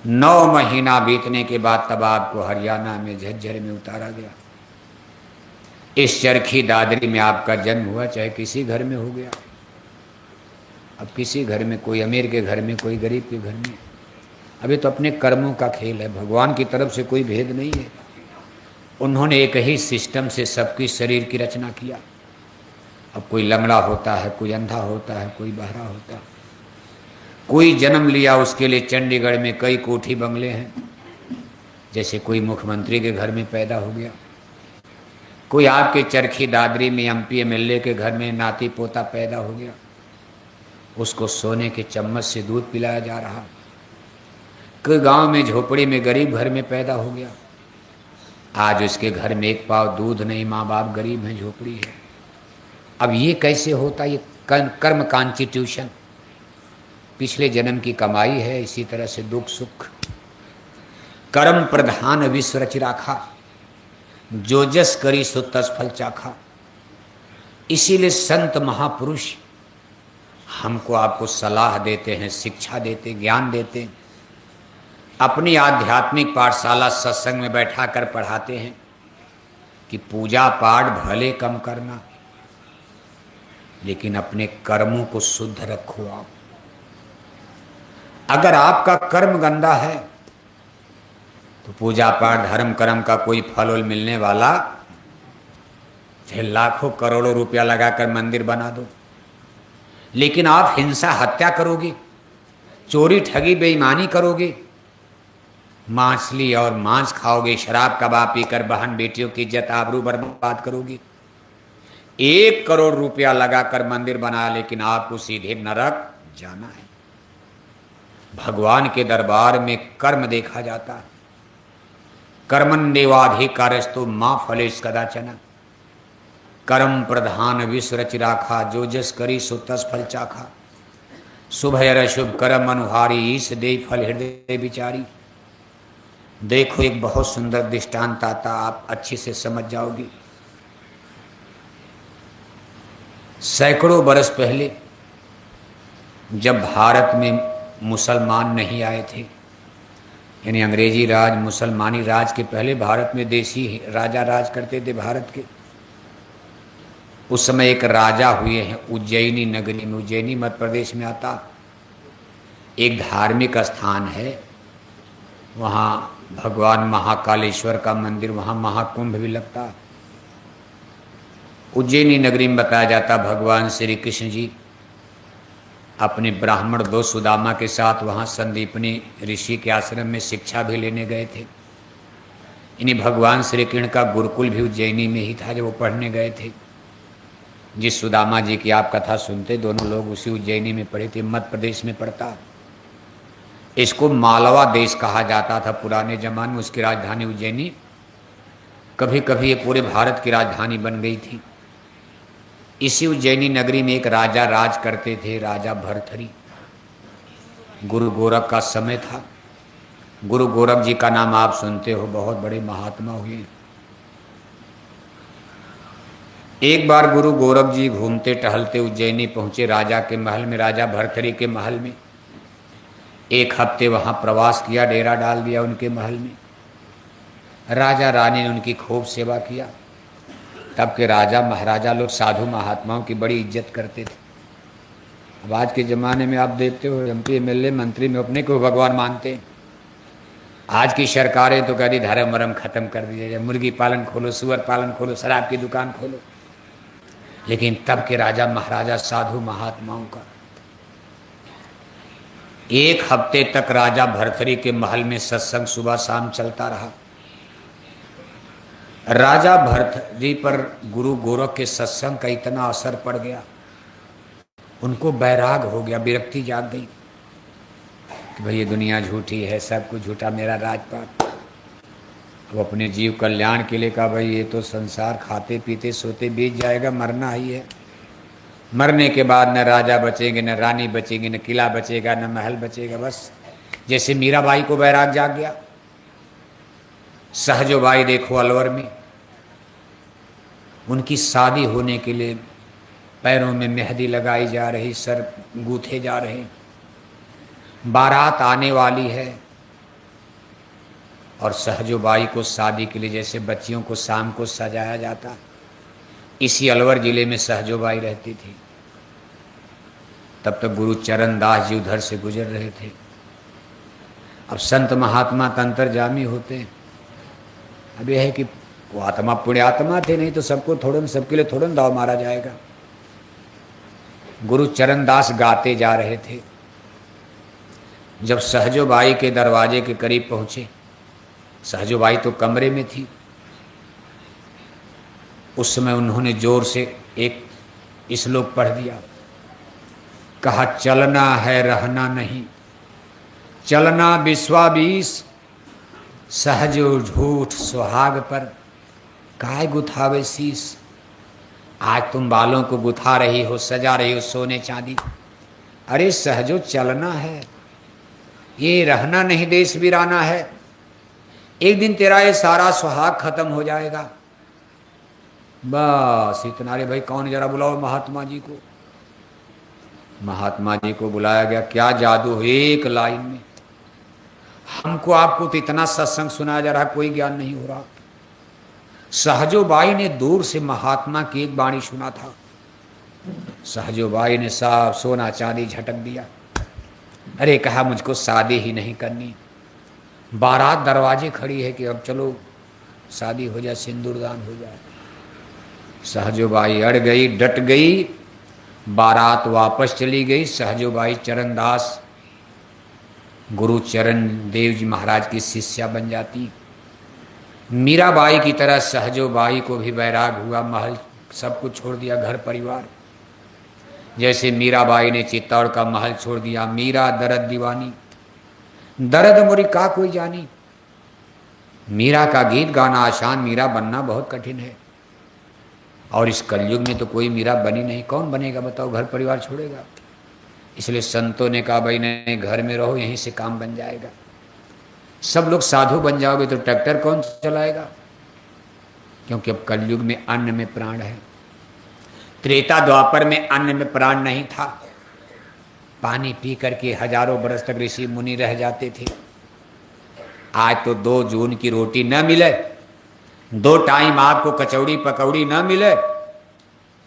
9 महीना बीतने के बाद तब आपको हरियाणा में झज्जर में उतारा गया। इस चरखी दादरी में आपका जन्म हुआ, चाहे किसी घर में हो गया। अब किसी घर में, कोई अमीर के घर में, कोई गरीब के घर में। अभी तो अपने कर्मों का खेल है, भगवान की तरफ से कोई भेद नहीं है। उन्होंने एक ही सिस्टम से सबकी शरीर की रचना किया। अब कोई लंगड़ा होता है, कोई अंधा होता है, कोई बहरा होता है। कोई जन्म लिया, उसके लिए चंडीगढ़ में कई कोठी बंगले हैं। जैसे कोई मुख्यमंत्री के घर में पैदा हो गया, कोई आपके चरखी दादरी में MP MLA के घर में नाती पोता पैदा हो गया, उसको सोने के चम्मच से दूध पिलाया जा रहा। कोई गांव में झोपड़ी में गरीब घर में पैदा हो गया, आज उसके घर में एक पाव दूध नहीं, माँ बाप गरीब हैं, झोपड़ी है। अब ये कैसे होता? ये कर्म कॉन्स्टिट्यूशन, पिछले जन्म की कमाई है। इसी तरह से दुख सुख कर्म प्रधान विश्व रच राखा, जो जस करी सो तस फल चाखा। इसीलिए संत महापुरुष हमको आपको सलाह देते हैं, शिक्षा देते, ज्ञान देते, अपनी आध्यात्मिक पाठशाला सत्संग में बैठा कर पढ़ाते हैं कि पूजा पाठ भले कम करना, लेकिन अपने कर्मों को शुद्ध रखो। आप अगर आपका कर्म गंदा है तो पूजा पाठ धर्म कर्म का कोई फल मिलने वाला, चाहे लाखों करोड़ों रुपया लगाकर मंदिर बना दो, लेकिन आप हिंसा हत्या करोगे, चोरी ठगी बेईमानी करोगे, मछली और मांस खाओगे, शराब कबाब पीकर बहन बेटियों की इज्जत आबरू बर्बाद करोगे। 1 करोड़ रुपया लगाकर मंदिर बना, लेकिन आपको सीधे नरक जाना है। भगवान के दरबार में कर्म देखा जाता है। कर्मण्येवाधिकारस्तु मां फलेषु कदाचन, कर्म प्रधान विश्व रचि राखा, जो जस करी सो तस फल चाखा। शुभ और अशुभ कर्म अनुहारी, ईश दे फल हृदय विचारी। देखो एक बहुत सुंदर दृष्टांत आता, आप अच्छे से समझ जाओगे। सैकड़ों बरस पहले जब भारत में मुसलमान नहीं आए थे, यानी अंग्रेजी राज मुसलमानी राज के पहले भारत में देसी राजा राज करते थे भारत के। उस समय एक राजा हुए हैं उज्जैनी नगरी में, उज्जैनी मध्य प्रदेश में आता, एक धार्मिक स्थान है। वहाँ भगवान महाकालेश्वर का मंदिर, वहाँ महाकुंभ भी लगता। उज्जैनी नगरी में बताया जाता भगवान श्री कृष्ण जी अपने ब्राह्मण 2 सुदामा के साथ वहाँ संदीपनी ऋषि के आश्रम में शिक्षा भी लेने गए थे। इन्हीं भगवान श्री कृष्ण का गुरुकुल भी उज्जैनी में ही था जब वो पढ़ने गए थे। जिस सुदामा जी की आप कथा सुनते, दोनों लोग उसी उज्जैनी में पढ़े थे, मध्य प्रदेश में पड़ता। इसको मालवा देश कहा जाता था पुराने जमाने में, उसकी राजधानी उज्जैनी। कभी कभी ये पूरे भारत की राजधानी बन गई थी। इसी उज्जैनी नगरी में एक राजा राज करते थे, राजा भरथरी। गुरु गोरख का समय था। गुरु गोरख जी का नाम आप सुनते हो, बहुत बड़े महात्मा हुए। एक बार गुरु गोरख जी घूमते टहलते उज्जैनी पहुंचे राजा के महल में, राजा भर्तृहरि के महल में। एक हफ्ते वहां प्रवास किया, डेरा डाल दिया उनके महल में। राजा रानी ने उनकी खूब सेवा किया। तब के राजा महाराजा लोग साधु महात्माओं की बड़ी इज्जत करते थे। अब आज के ज़माने में आप देखते हो MP MLA मंत्री में अपने को भगवान मानते हैं। आज की सरकारें तो कहती धर्म वर्म खत्म कर दिया, मुर्गी पालन खोलो, सुअर पालन खोलो, शराब की दुकान खोलो। लेकिन तब के राजा महाराजा साधु महात्माओं का एक हफ्ते तक राजा भर्तृहरि के महल में सत्संग सुबह शाम चलता रहा। राजा भर्तृहरि पर गुरु गोरख के सत्संग का इतना असर पड़ गया, उनको बैराग हो गया, विरक्ति जाग गई कि भाई ये दुनिया झूठी है, सब कुछ झूठा, मेरा राजपाट। वो अपने जीव कल्याण के लिए कहा भाई ये तो संसार खाते पीते सोते बीत जाएगा, मरना ही है। मरने के बाद न राजा बचेंगे, न रानी बचेंगे, न किला बचेगा, न महल बचेगा। बस जैसे मीराबाई को बैराग जाग गया। सहजोबाई देखो अलवर में, उनकी शादी होने के लिए पैरों में मेहंदी लगाई जा रही, सर गूथे जा रहे, बारात आने वाली है। और सहजोबाई को शादी के लिए जैसे बच्चियों को शाम को सजाया जाता, इसी अलवर जिले में सहजोबाई रहती थी। तब तक गुरु चरणदास जी उधर से गुजर रहे थे। अब संत महात्मा तंत्रजामी होते हैं। अब यह है कि वो आत्मा पुण्यात्मा थे, नहीं तो सबको थोड़न, सबके लिए थोड़न दाव मारा जाएगा। गुरु चरणदास गाते जा रहे थे। जब सहजोबाई के दरवाजे के करीब पहुंचे, सहजोबाई तो कमरे में थी, उस समय उन्होंने जोर से एक श्लोक पढ़ दिया। कहा चलना है रहना नहीं, चलना विश्वाबीस, सहजो झूठ सुहाग पर काय गुथावे शीस। आज तुम बालों को गुथा रही हो, सजा रही हो सोने चांदी। अरे सहजो चलना है, ये रहना नहीं, देश वीराना है। एक दिन तेरा ये सारा सुहाग खत्म हो जाएगा। बस इतना। रे भाई कौन, जरा बुलाओ महात्मा जी को। महात्मा जी को बुलाया गया। क्या जादू है एक लाइन में। हमको आपको तो इतना सत्संग सुनाया जा रहा, कोई ज्ञान नहीं हो रहा। सहजोबाई ने दूर से महात्मा की एक वाणी सुना था। सहजोबाई ने सब सोना चांदी झटक दिया। अरे कहा मुझको शादी ही नहीं करनी। बारात दरवाजे खड़ी है कि अब चलो शादी हो जाए, सिंदूरदान हो जाए। सहजोबाई अड़ गई, डट गई। बारात वापस चली गई। सहजोबाई चरणदास गुरु चरण देव जी महाराज की शिष्या बन जाती। मीराबाई की तरह सहजोबाई को भी बैराग हुआ, महल सब कुछ छोड़ दिया, घर परिवार। जैसे मीराबाई ने चित्तौड़ का महल छोड़ दिया। मीरा दर्द दीवानी, दर्द मुरी का कोई जानी। मीरा का गीत गाना आसान, मीरा बनना बहुत कठिन है। और इस कलयुग में तो कोई मीरा बनी नहीं। कौन बनेगा बताओ, घर परिवार छोड़ेगा। इसलिए संतों ने कहा भाई नहीं, घर में रहो, यहीं से काम बन जाएगा। सब लोग साधु बन जाओगे तो ट्रैक्टर कौन चलाएगा? क्योंकि अब कलयुग में अन्न में प्राण है। त्रेता द्वापर में अन्न में प्राण नहीं था। पानी पी करके हजारों बरस तक ऋषि मुनि रह जाते थे। आज तो 2 जून की रोटी न मिले, 2 टाइम आपको कचौड़ी पकौड़ी न मिले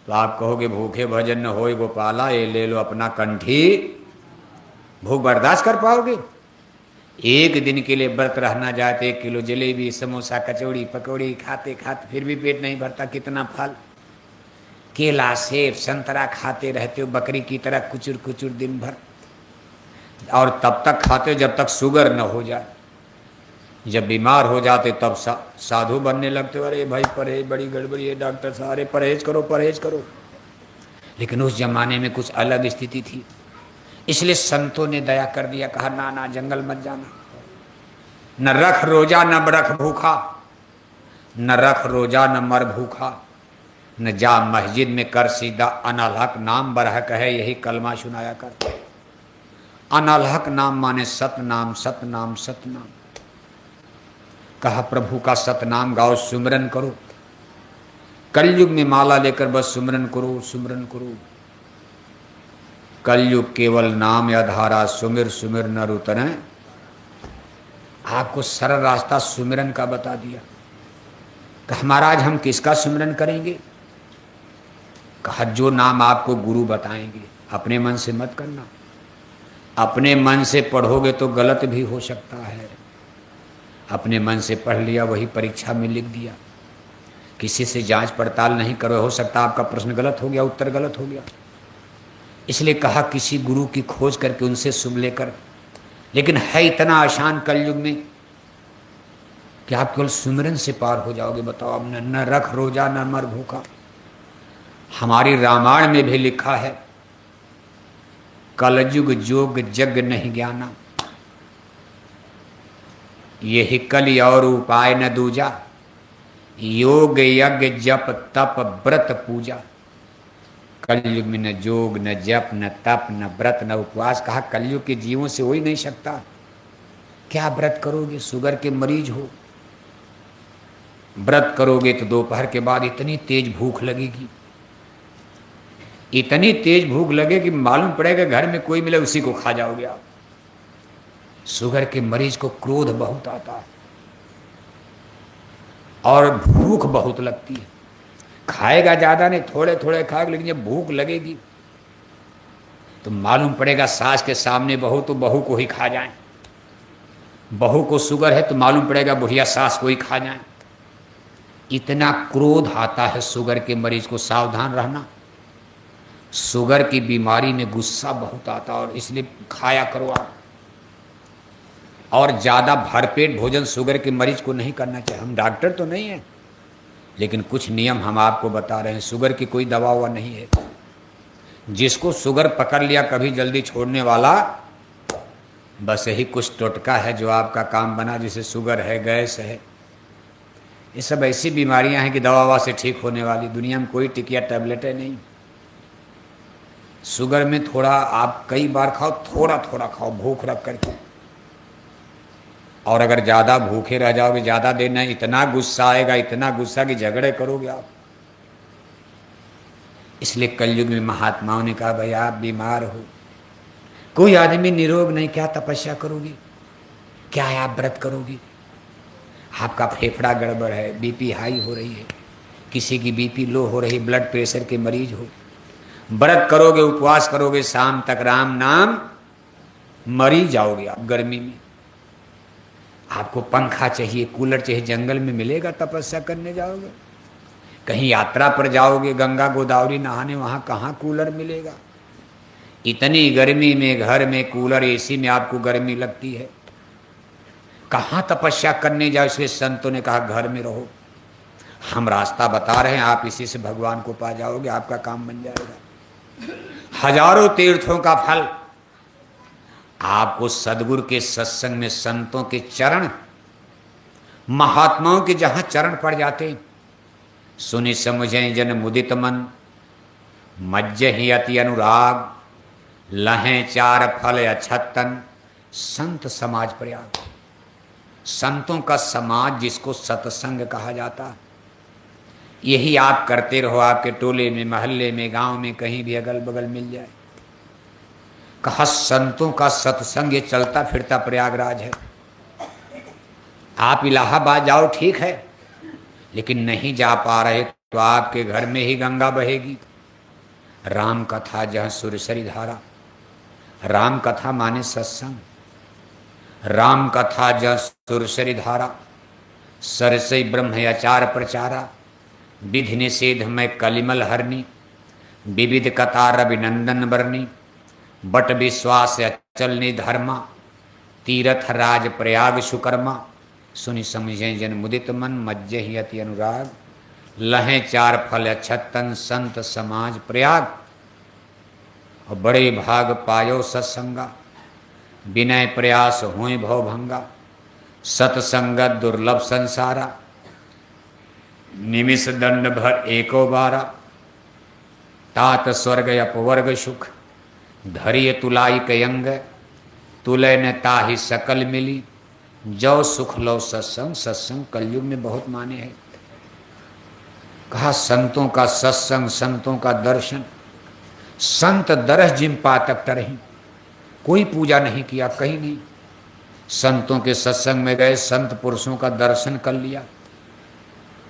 तो आप कहोगे भूखे भजन न होए गोपाला, ये ले लो अपना कंठी। भूख बर्दाश्त कर पाओगे? एक दिन के लिए व्रत रहना जाए तो 1 किलो जलेबी समोसा कचौड़ी पकौड़ी खाते खाते फिर भी पेट नहीं भरता। कितना फल, केला सेब संतरा खाते रहते हो बकरी की तरह कुचुर कुचुर दिन भर। और तब तक खाते हो जब तक शुगर न हो जाए। जब बीमार हो जाते तब साधु बनने लगते हो। अरे भाई परहेज बड़ी गड़बड़ी है, डॉक्टर साहब अरे परहेज करो परहेज करो। लेकिन उस जमाने में कुछ अलग स्थिति थी। इसलिए संतों ने दया कर दिया, कहा ना ना जंगल मत जाना, न रख रोजा न रख भूखा, न रख रोजा न मर भूखा, न जा मस्जिद में कर सीधा अनलहक नाम बरहक है, यही कलमा सुनाया कर। अनलहक नाम माने सतनाम सतनाम सतनाम। कहा प्रभु का सतनाम गाओ, सुमिरन करो। कलयुग में माला लेकर बस सुमिरन करो, सुमिरन करो। कलयुग केवल नाम या धारा, सुमिर सुमिर नर उतरे। आपको सरल रास्ता सुमिरन का बता दिया। कहा महाराज हम किसका सुमिरन करेंगे? कहा जो नाम आपको गुरु बताएंगे, अपने मन से मत करना। अपने मन से पढ़ोगे तो गलत भी हो सकता है। अपने मन से पढ़ लिया, वही परीक्षा में लिख दिया, किसी से जांच पड़ताल नहीं करो, हो सकता आपका प्रश्न गलत हो गया, उत्तर गलत हो गया। इसलिए कहा किसी गुरु की खोज करके उनसे सुन लेकर। लेकिन है इतना आसान कलयुग में कि आप केवल सुमिरन से पार हो जाओगे। बताओ, अब न रख रोजा न मर भूखा। हमारी रामायण में भी लिखा है, कलयुग जोग जग नहीं ज्ञाना, यही कलि और उपाय न दूजा, योग यज्ञ जप तप व्रत पूजा। कलयुग में न जोग न जप न तप न व्रत न उपवास। कहा कलयुग के जीवों से हो ही नहीं सकता। क्या व्रत करोगे? शुगर के मरीज हो, व्रत करोगे तो दोपहर के बाद इतनी तेज भूख लगेगी, इतनी तेज भूख लगेगी मालूम पड़ेगा घर में कोई मिले उसी को खा जाओगे आप। शुगर के मरीज को क्रोध बहुत आता है और भूख बहुत लगती है। खाएगा ज्यादा नहीं, थोड़े थोड़े खाएगा, लेकिन जब भूख लगेगी तो मालूम पड़ेगा सास के सामने बहू तो बहू को ही खा जाए, बहू को शुगर है तो मालूम पड़ेगा बुढ़िया सास को ही खा जाए। इतना क्रोध आता है शुगर के मरीज को। सावधान रहना, शुगर की बीमारी में गुस्सा बहुत आता है और इसलिए खाया करो आप। और ज़्यादा भरपेट भोजन शुगर के मरीज को नहीं करना चाहिए। हम डॉक्टर तो नहीं हैं, लेकिन कुछ नियम हम आपको बता रहे हैं। शुगर की कोई दवा हुआ नहीं है। जिसको शुगर पकड़ लिया कभी जल्दी छोड़ने वाला, बस यही कुछ टोटका है जो आपका काम बना। जैसे शुगर है, गैस है, ये सब ऐसी बीमारियां हैं कि दवा से ठीक होने वाली दुनिया में कोई टिकिया टैबलेटें नहीं। शुगर में थोड़ा आप कई बार खाओ, थोड़ा थोड़ा खाओ भूख रख करके। और अगर ज़्यादा भूखे रह जाओगे, ज़्यादा देर नहीं, इतना गुस्सा आएगा, इतना गुस्सा कि झगड़े करोगे आप। इसलिए कलयुग में महात्माओं ने कहा भाई आप बीमार हो, कोई आदमी निरोग नहीं, क्या तपस्या करोगी? क्या आप व्रत करोगी? आपका फेफड़ा गड़बड़ है, बीपी हाई हो रही है, किसी की बीपी लो हो रही, ब्लड प्रेशर के मरीज हो, व्रत करोगे, उपवास करोगे, शाम तक राम नाम, मरी जाओगे आप गर्मी में। आपको पंखा चाहिए, कूलर चाहिए, जंगल में मिलेगा? तपस्या करने जाओगे, कहीं यात्रा पर जाओगे, गंगा गोदावरी नहाने, वहाँ कहाँ कूलर मिलेगा? इतनी गर्मी में घर में कूलर एसी में आपको गर्मी लगती है, कहाँ तपस्या करने जाओ? इसलिए संतों ने कहा घर में रहो। हम रास्ता बता रहे हैं, आप इसी से भगवान को पा जाओगे, आपका काम बन जाएगा। हजारों तीर्थों का फल आपको सदगुरु के सत्संग में, संतों के चरण, महात्माओं के जहां चरण पड़ जाते, सुनि समझे जन मुदित मन, मज्ज ही अति अनुराग, लहें चार फल अछतन, संत समाज प्रयाग। संतों का समाज जिसको सत्संग कहा जाता, यही आप करते रहो। आपके टोले में, मोहल्ले में, गांव में, कहीं भी अगल बगल मिल जाए। कहा संतों का सत्संग ये चलता फिरता प्रयागराज है। आप इलाहाबाद जाओ ठीक है, लेकिन नहीं जा पा रहे तो आपके घर में ही गंगा बहेगी। राम कथा जहाँ सुरसरी धारा, राम कथा माने सत्संग, राम कथा जहाँ सुरसरी धारा, सरसई ब्रह्म आचार प्रचारा, विधि निषेध में कलिमल हरनी, विविध कतार अभिनंदन बरनी, बट विश्वास अचल निधर्मा, तीरथ राज प्रयाग सुकर्मा, सुनि समझे जन मुदित मन, मज्जे ही अति अनुराग, लहें चार फल अछतन, संत समाज प्रयाग। और बड़े भाग पायो सत्संगा, विनय प्रयास होए भवभंगा, सत्संगत दुर्लभ संसारा, निमिष दंड भर एको बारा, तात स्वर्ग अपवर्ग सुख, धरिय तुलाई कयंग, तुलय न ताहि सकल मिली, जो सुख लो सत्संग। सत्संग कलयुग में बहुत माने हैं। कहा संतों का सत्संग, संतों का दर्शन, संत दरस जिम पातक तरही। कोई पूजा नहीं किया, कहीं नहीं। संतों के सत्संग में गए, संत पुरुषों का दर्शन कर लिया।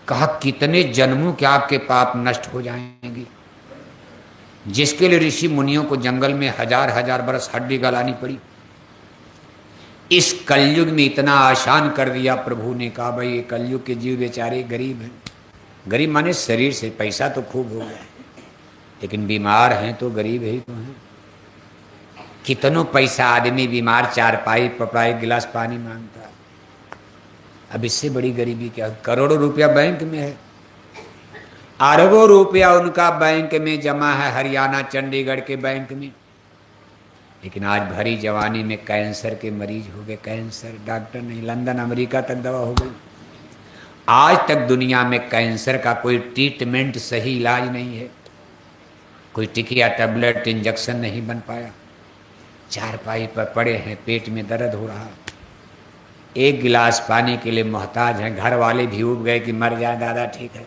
कहा कितने जन्मों के आपके पाप नष्ट हो जाएंगे। जिसके लिए ऋषि मुनियों को जंगल में हजार हजार बरस हड्डी गलानी पड़ी, इस कलयुग में इतना आसान कर दिया प्रभु ने। कहा भाई ये कलयुग के जीव बेचारे गरीब हैं। गरीब माने शरीर से, पैसा तो खूब हो गया, लेकिन बीमार हैं तो गरीब ही तो हैं। कितनों पैसा आदमी बीमार चारपाई पपाई गिलास पानी मांगता है। अब इससे बड़ी गरीबी क्या। करोड़ों रुपया बैंक में है, अरबों रुपया उनका बैंक में जमा है, हरियाणा चंडीगढ़ के बैंक में। लेकिन आज भरी जवानी में कैंसर के मरीज हो गए। कैंसर डॉक्टर नहीं, लंदन अमेरिका तक दवा हो गई। आज तक दुनिया में कैंसर का कोई ट्रीटमेंट, सही इलाज नहीं है। कोई टिकिया टैबलेट इंजेक्शन नहीं बन पाया। चारपाई पर पड़े हैं, पेट में दर्द हो रहा, एक गिलास पानी के लिए मोहताज हैं। घर वाले भी उब गए कि मर जाए दादा, ठीक है।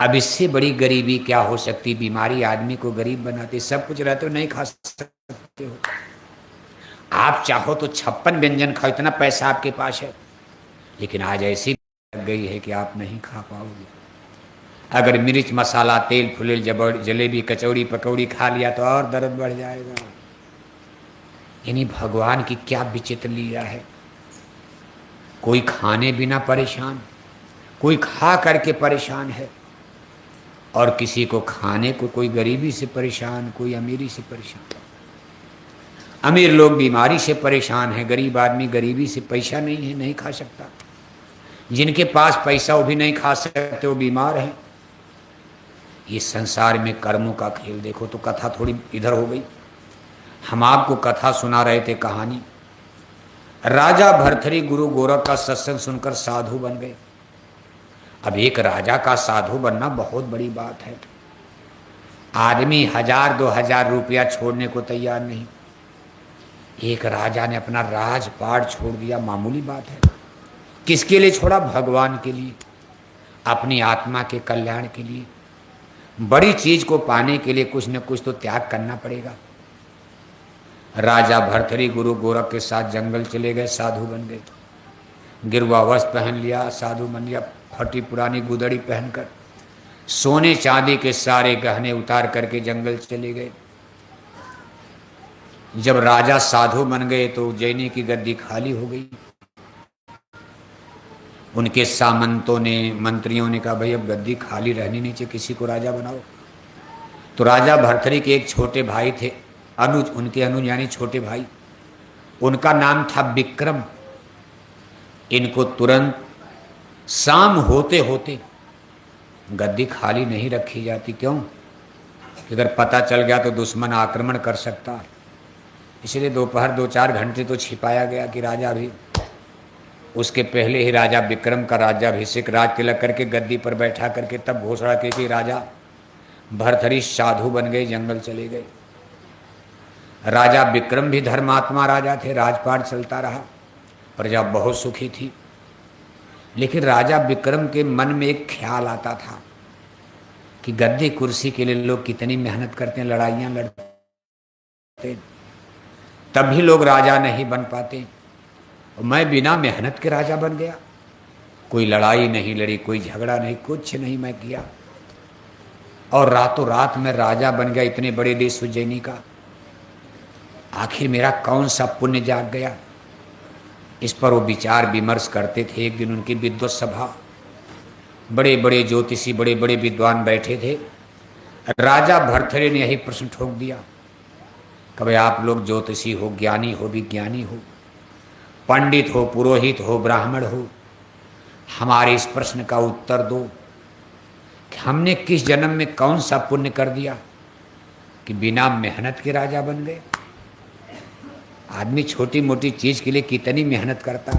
अब इससे बड़ी गरीबी क्या हो सकती। बीमारी आदमी को गरीब बनाती। सब कुछ रहते हो नहीं खा सकते हो। आप चाहो तो 56 व्यंजन खाओ, इतना पैसा आपके पास है, लेकिन आज ऐसी लग गई है कि आप नहीं खा पाओगे। अगर मिर्च मसाला तेल फुलेल जलेबी कचौड़ी पकौड़ी खा लिया तो और दर्द बढ़ जाएगा। यानी भगवान की क्या विचित्र लीला है। कोई खाने बिना परेशान, कोई खा करके परेशान है, और किसी को खाने को, कोई गरीबी से परेशान, कोई अमीरी से परेशान। अमीर लोग बीमारी से परेशान हैं, गरीब आदमी गरीबी से, पैसा नहीं है नहीं खा सकता। जिनके पास पैसा वो भी नहीं खा सकते, वो बीमार हैं। ये संसार में कर्मों का खेल। देखो तो कथा थोड़ी इधर हो गई। हम आपको कथा सुना रहे थे, कहानी। राजा भर्तृहरि गुरु गोरख का सत्संग सुनकर साधु बन गए। अब एक राजा का साधु बनना बहुत बड़ी बात है। आदमी 1000-2000 रुपया छोड़ने को तैयार नहीं। एक राजा ने अपना राजपाट छोड़ दिया, मामूली बात है। किसके लिए छोड़ा? भगवान के लिए, अपनी आत्मा के कल्याण के लिए। बड़ी चीज को पाने के लिए कुछ न कुछ तो त्याग करना पड़ेगा। राजा भर्तृहरि गुरु गोरख के साथ जंगल चले गए, साधु बन गए। गिरवा वस्त्र पहन लिया, साधु बन गया। फटी पुरानी गुदड़ी पहनकर, सोने चांदी के सारे गहने उतार करके जंगल चले गए। जब राजा साधु बन गए तो उज्जैनी की गद्दी खाली हो गई। उनके सामंतों ने, मंत्रियों ने कहा भाई अब गद्दी खाली रहनी नहीं चाहिए, किसी को राजा बनाओ। तो राजा भर्तृहरि के एक छोटे भाई थे, अनुज, उनके अनुज यानी छोटे भाई, उनका नाम था विक्रम। इनको तुरंत शाम होते होते, गद्दी खाली नहीं रखी जाती। क्यों? अगर पता चल गया तो दुश्मन आक्रमण कर सकता। इसलिए दोपहर 2-4 घंटे तो छिपाया गया कि राजा भी, उसके पहले ही राजा विक्रम का राज्याभिषेक, राज तिलक करके गद्दी पर बैठा करके तब घोषणा की कि राजा भर्तृहरि साधु बन गए, जंगल चले गए। राजा विक्रम भी धर्मात्मा राजा थे, राजपाट चलता रहा, प्रजा बहुत सुखी थी। लेकिन राजा विक्रम के मन में एक ख्याल आता था कि गद्दी कुर्सी के लिए लोग कितनी मेहनत करते हैं, लड़ाइयाँ लड़ते, तब भी लोग राजा नहीं बन पाते। मैं बिना मेहनत के राजा बन गया। कोई लड़ाई नहीं लड़ी, कोई झगड़ा नहीं, कुछ नहीं मैं किया, और रातों रात में राजा बन गया इतने बड़े देश उज्जैनी का। आखिर मेरा कौन सा पुण्य जाग गया? इस पर वो विचार विमर्श करते थे। एक दिन उनकी विद्वत सभा, बड़े बड़े ज्योतिषी, बड़े बड़े विद्वान बैठे थे। राजा भर्तृहरि ने यही प्रश्न ठोक दिया, कभी आप लोग ज्योतिषी हो, ज्ञानी हो, विज्ञानी हो, पंडित हो, पुरोहित हो, ब्राह्मण हो, हमारे इस प्रश्न का उत्तर दो कि हमने किस जन्म में कौन सा पुण्य कर दिया कि बिना मेहनत के राजा बन गए। आदमी छोटी मोटी चीज के लिए कितनी मेहनत करता।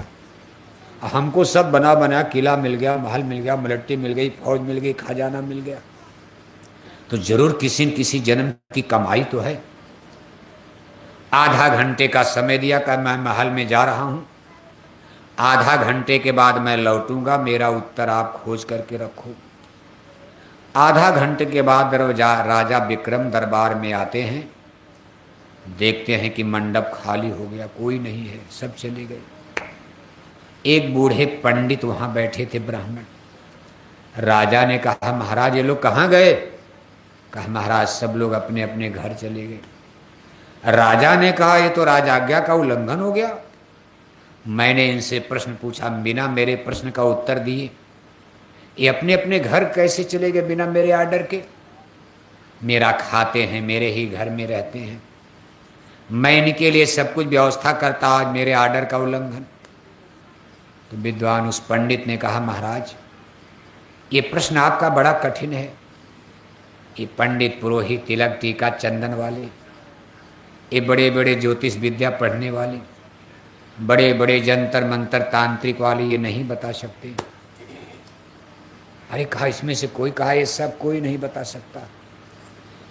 हमको सब बना बना किला मिल गया, महल मिल गया, मलट्टी मिल गई, फौज मिल गई, खजाना मिल गया, तो जरूर किसी न किसी जन्म की कमाई तो है। आधा घंटे का समय दिया कि मैं महल में जा रहा हूं, आधा घंटे के बाद मैं लौटूंगा, मेरा उत्तर आप खोज करके रखो। आधा घंटे के बाद राजा विक्रम दरबार में आते हैं, देखते हैं कि मंडप खाली हो गया, कोई नहीं है, सब चले गए। एक बूढ़े पंडित वहां बैठे थे, ब्राह्मण। राजा ने कहा, महाराज ये लोग कहाँ गए? कहा, महाराज सब लोग अपने अपने घर चले गए। राजा ने कहा, ये तो राजाज्ञा का उल्लंघन हो गया। मैंने इनसे प्रश्न पूछा, बिना मेरे प्रश्न का उत्तर दिए। ये अपने अपने घर कैसे चले गए बिना मेरे आर्डर के? मेरा खाते हैं, मेरे ही घर में रहते हैं, मैं इनके लिए सब कुछ व्यवस्था करता, आज मेरे आर्डर का उल्लंघन। तो विद्वान उस पंडित ने कहा, महाराज ये प्रश्न आपका बड़ा कठिन है। ये पंडित पुरोहित तिलक टीका चंदन वाले, ये बड़े बड़े ज्योतिष विद्या पढ़ने वाले, बड़े बड़े जंतर मंतर तांत्रिक वाले ये नहीं बता सकते। अरे कहा, इसमें से कोई कहा, ये सब कोई नहीं बता सकता,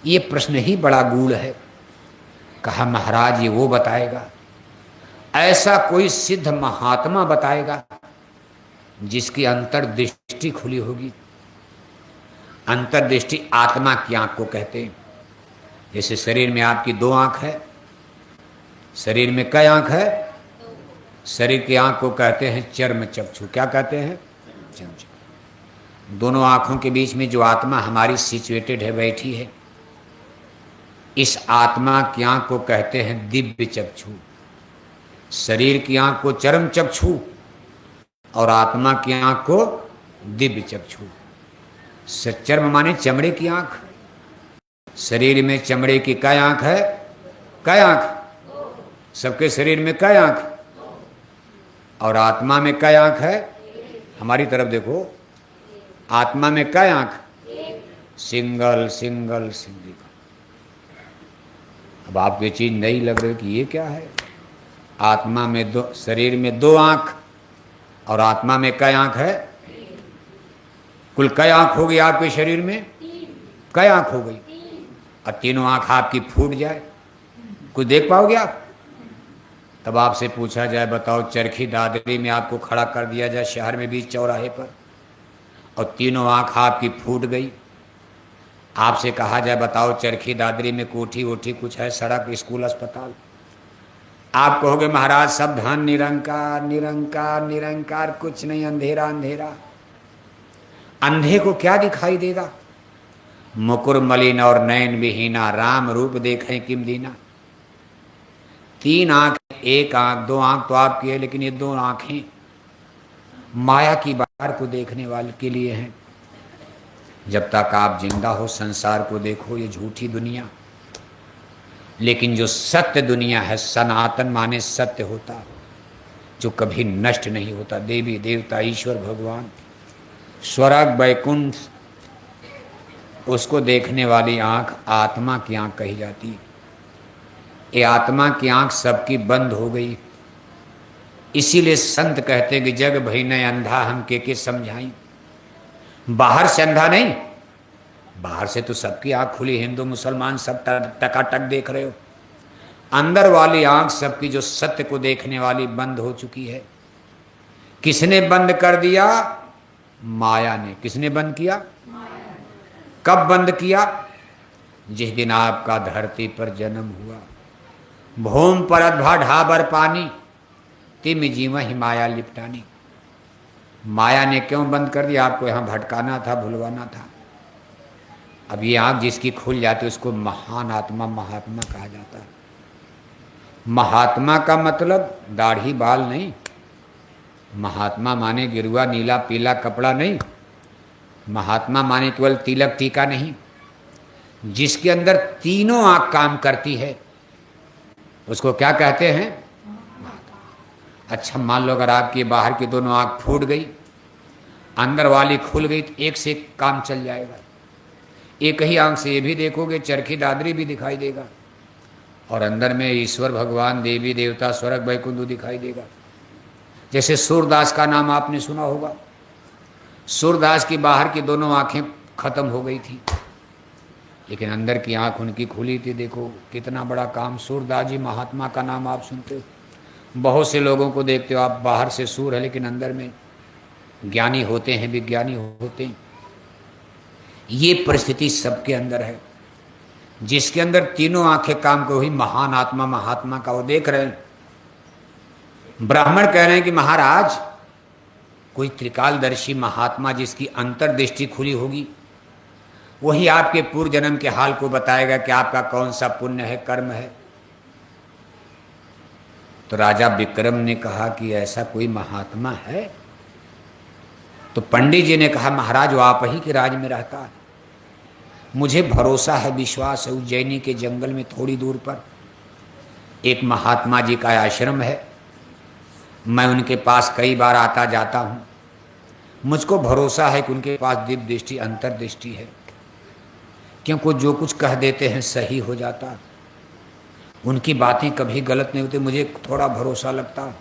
ये प्रश्न ही बड़ा गूढ़ है। कहा, महाराज ये वो बताएगा, ऐसा कोई सिद्ध महात्मा बताएगा जिसकी अंतर्दृष्टि खुली होगी। अंतर्दृष्टि आत्मा की आंख को कहते हैं। जैसे शरीर में आपकी दो आंख है, शरीर में कई आंख है? शरीर की आंख को कहते हैं चर्म चक्षु। क्या कहते हैं? चर्म चक्षु। दोनों आंखों के बीच में जो आत्मा हमारी सिचुएटेड है, बैठी है, इस आत्मा की आंख को कहते हैं दिव्य चक्षु। शरीर की आंख को चर्म चक्षु और आत्मा की आंख को दिव्य चक्षु। चर्म माने चमड़े की आंख। शरीर में चमड़े की कई आंख है? कई आंख? सबके शरीर में कई आंख? और आत्मा में कई आंख है? हमारी तरफ देखो, आत्मा में कई आंख? Single single single. अब आपको ये चीज नहीं लग रही कि ये क्या है? आत्मा में दो, शरीर में दो आंख और आत्मा में कई आंख है? कुल कई आंख हो गई आपके शरीर में? कई आंख हो गई? और तीनों आंख आपकी फूट जाए, कुछ देख पाओगे आप? तब आपसे पूछा जाए, बताओ चरखी दादरी में आपको खड़ा कर दिया जाए शहर में बीच चौराहे पर, और तीनों आंख आपकी फूट गई। आपसे कहा जाए, बताओ चरखी दादरी में कोठी वोठी कुछ है, सड़क, स्कूल, अस्पताल? आप कहोगे, महाराज सब धन निरंकार निरंकार निरंकार, कुछ नहीं, अंधेरा अंधेरा। अंधे को क्या दिखाई देगा? मुकुर मलिन और नयन विहीना, राम रूप देखें किम दीना। तीन आंख, एक आंख, दो आंख तो आपकी है, लेकिन ये दो आंखें माया की बाहर को देखने वाले के लिए हैं। जब तक आप जिंदा हो संसार को देखो, ये झूठी दुनिया। लेकिन जो सत्य दुनिया है, सनातन माने सत्य होता, जो कभी नष्ट नहीं होता, देवी देवता ईश्वर भगवान, स्वर्ग वैकुंठ, उसको देखने वाली आंख आत्मा की आंख कही जाती है। ये आत्मा की आंख सबकी बंद हो गई। इसीलिए संत कहते कि जग भई न अंधा, हम के समझाई। बाहर से अंधा नहीं, बाहर से तो सबकी आंख खुली, हिंदू मुसलमान सब टकाटक देख रहे हो। अंदर वाली आंख सबकी, जो सत्य को देखने वाली, बंद हो चुकी है। किसने बंद कर दिया? माया ने। किसने बंद किया? कब बंद किया? जिस दिन आपका धरती पर जन्म हुआ। भूम परत भा ढाबर पानी, तिम जीव ही माया लिपटानी। माया ने क्यों बंद कर दिया? आपको यहाँ भटकाना था, भुलवाना था। अब ये आँख जिसकी खुल जाती है उसको महान आत्मा, महात्मा कहा जाता है। महात्मा का मतलब दाढ़ी बाल नहीं, महात्मा माने गिरुआ नीला पीला कपड़ा नहीं, महात्मा माने केवल तिलक टीका नहीं। जिसके अंदर तीनों आँख काम करती है उसको क्या कहते हैं? अच्छा, मान लो अगर आपकी बाहर की दोनों आँख फूट गई, अंदर वाली खुल गई, तो एक से एक काम चल जाएगा। एक ही आंख से ये भी देखोगे, चरखी दादरी भी दिखाई देगा, और अंदर में ईश्वर भगवान, देवी देवता, स्वर्ग वैकुंठ दिखाई देगा। जैसे सूरदास का नाम आपने सुना होगा। सूरदास की बाहर की दोनों आंखें खत्म हो गई थी, लेकिन अंदर की आंख उनकी खुली थी। देखो कितना बड़ा काम। सूरदास जी महात्मा का नाम आप सुनते हो, बहुत से लोगों को देखते हो आप, बाहर से सूर है लेकिन अंदर में ज्ञानी होते हैं, विज्ञानी होते हैं। ये परिस्थिति सबके अंदर है। जिसके अंदर तीनों आंखें काम कर, वही महान आत्मा महात्मा का वो देख रहे हैं। ब्राह्मण कह रहे हैं कि महाराज, कोई त्रिकालदर्शी महात्मा जिसकी अंतर्दृष्टि खुली होगी, वही आपके पूर्व जन्म के हाल को बताएगा कि आपका कौन सा पुण्य है, कर्म है। तो राजा विक्रम ने कहा कि ऐसा कोई महात्मा है? तो पंडित जी ने कहा, महाराज वो आप ही के राज में रहता है। मुझे भरोसा है, विश्वास है। उज्जैनी के जंगल में थोड़ी दूर पर एक महात्मा जी का आश्रम है। मैं उनके पास कई बार आता जाता हूँ। मुझको भरोसा है कि उनके पास दिव्य दृष्टि, अंतर्दृष्टि है, क्योंकि जो कुछ कह देते हैं सही हो जाता। उनकी बातें कभी गलत नहीं होती, मुझे थोड़ा भरोसा लगता।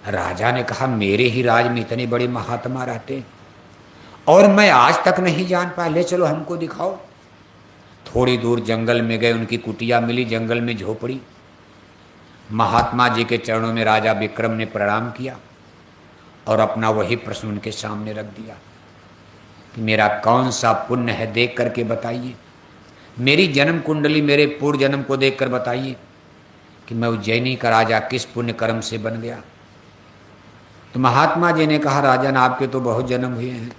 राजा ने कहा, मेरे ही राज में इतने बड़े महात्मा रहते और मैं आज तक नहीं जान पाया, ले चलो हमको दिखाओ। थोड़ी दूर जंगल में गए, उनकी कुटिया मिली, जंगल में झोपड़ी। महात्मा जी के चरणों में राजा विक्रम ने प्रणाम किया और अपना वही प्रश्न उनके सामने रख दिया कि मेरा कौन सा पुण्य है, देख करके बताइए। मेरी जन्म कुंडली, मेरे पूर्व जन्म को देखकर बताइए कि मैं उज्जैनी का राजा किस पुण्य कर्म से बन गया। तो महात्मा जी ने कहा, राजन आपके तो बहुत जन्म हुए हैं,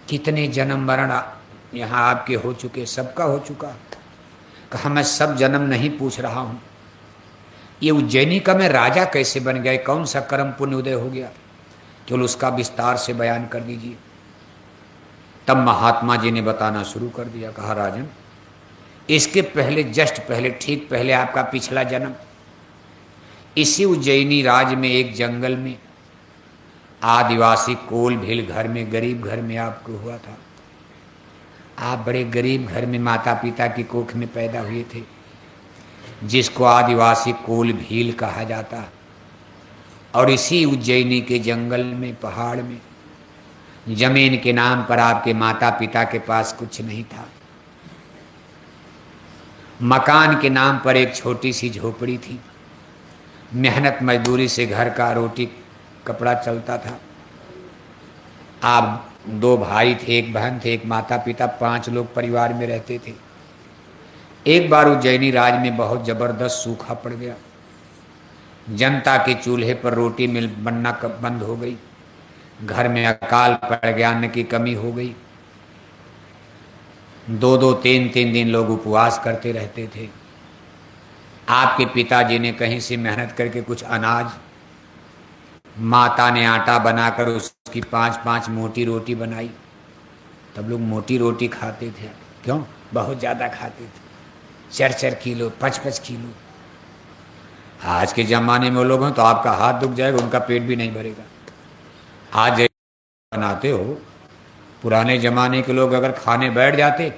कितने जन्म मरण यहाँ आपके हो चुके, सबका हो चुका। कहा, मैं सब जन्म नहीं पूछ रहा हूँ, ये उज्जैनी का मैं राजा कैसे बन गया, कौन सा कर्म पुण्य उदय हो गया, केवल उसका विस्तार से बयान कर दीजिए। तब महात्मा जी ने बताना शुरू कर दिया। कहा, राजन इसके पहले, जस्ट पहले, ठीक पहले आपका पिछला जन्म इसी उज्जैनी राज में एक जंगल में आदिवासी कोल भील घर में, गरीब घर में आपको हुआ था। आप बड़े गरीब घर में माता पिता की कोख में पैदा हुए थे, जिसको आदिवासी कोल भील कहा जाता। और इसी उज्जैनी के जंगल में, पहाड़ में, जमीन के नाम पर आपके माता पिता के पास कुछ नहीं था। मकान के नाम पर एक छोटी सी झोपड़ी थी। मेहनत मजदूरी से घर का रोटी कपड़ा चलता था। आप 2 भाई थे, एक बहन थे, एक माता पिता, 5 लोग परिवार में रहते थे। एक बार उज्जैनी राज में बहुत जबरदस्त सूखा पड़ गया। जनता के चूल्हे पर रोटी मिल बनना बंद हो गई। घर में अकाल पड़ गया, अन्न की कमी हो गई। 2-2, 3-3 दिन लोग उपवास करते रहते थे। आपके पिताजी ने कहीं से मेहनत करके कुछ अनाज, माता ने आटा बनाकर उसकी 5-5 मोटी रोटी बनाई। तब लोग मोटी रोटी खाते थे। क्यों? बहुत ज़्यादा खाते थे, 4-4 किलो, 5-5 किलो। आज के ज़माने में वो लोग हैं तो आपका हाथ दुख जाएगा, उनका पेट भी नहीं भरेगा। आज बनाते हो, पुराने ज़माने के लोग अगर खाने बैठ जाते,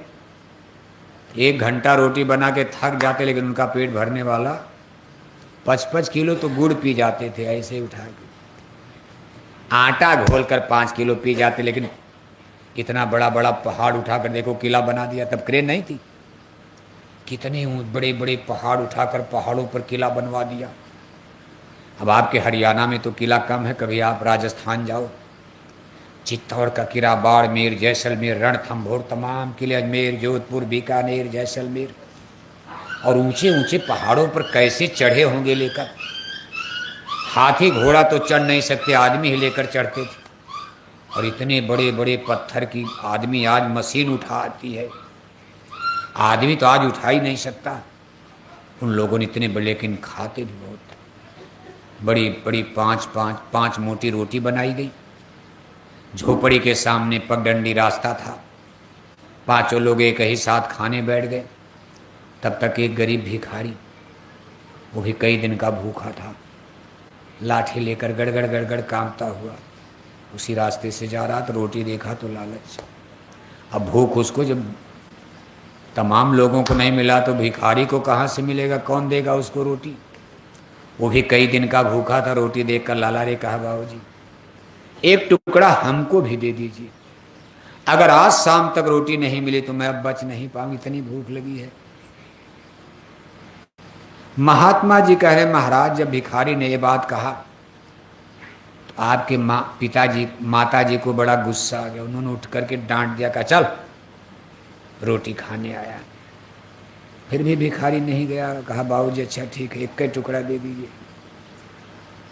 1 घंटा रोटी बना के थक जाते, लेकिन उनका पेट भरने वाला 5-5 किलो तो गुड़ पी जाते थे, ऐसे उठा के। आटा घोलकर 5 किलो पी जाते, लेकिन इतना बड़ा बड़ा पहाड़ उठाकर, देखो किला बना दिया, तब क्रेन नहीं थी। कितने बड़े बड़े पहाड़ उठाकर पहाड़ों पर किला बनवा दिया। अब आपके हरियाणा में तो किला कम है, कभी आप राजस्थान जाओ, चित्तौड़ का किला, बाड़मेर, जैसलमेर, रणथंभौर, तमाम किले, अजमेर, जोधपुर, बीकानेर, जैसलमेर, और ऊंचे ऊंचे पहाड़ों पर कैसे चढ़े होंगे लेकर। हाथी घोड़ा तो चढ़ नहीं सकते, आदमी ही लेकर चढ़ते थे। और इतने बड़े बड़े पत्थर की आदमी आज मशीन उठाती है, आदमी तो आज उठा ही नहीं सकता। उन लोगों ने इतने बड़े, लेकिन खाते भी बहुत। बड़ी बड़ी 5 मोटी रोटी बनाई गई। झोपड़ी के सामने पगडंडी रास्ता था। 5 लोग एक ही साथ खाने बैठ गए। तब तक एक गरीब भिखारी, वो भी कई दिन का भूखा था, लाठी लेकर गड़गड़ गड़गड़ कांपता हुआ उसी रास्ते से जा रहा। तो रोटी देखा तो लालच। अब भूख उसको जब तमाम लोगों को नहीं मिला तो भिखारी को कहाँ से मिलेगा, कौन देगा उसको रोटी। वो भी कई दिन का भूखा था। रोटी देखकर लाला ने कहा, बाबूजी एक टुकड़ा हमको भी दे दीजिए, अगर आज शाम तक रोटी नहीं मिली तो मैं अब बच नहीं पाऊंगी, इतनी भूख लगी है। महात्मा जी कह रहे, महाराज जब भिखारी ने ये बात कहा तो आपके पिताजी माताजी को बड़ा गुस्सा आ गया। उन्होंने उठ करके डांट दिया, कहा चल रोटी खाने आया। फिर भी भिखारी नहीं गया। कहा बाबूजी अच्छा ठीक है, एक का टुकड़ा दे दीजिए।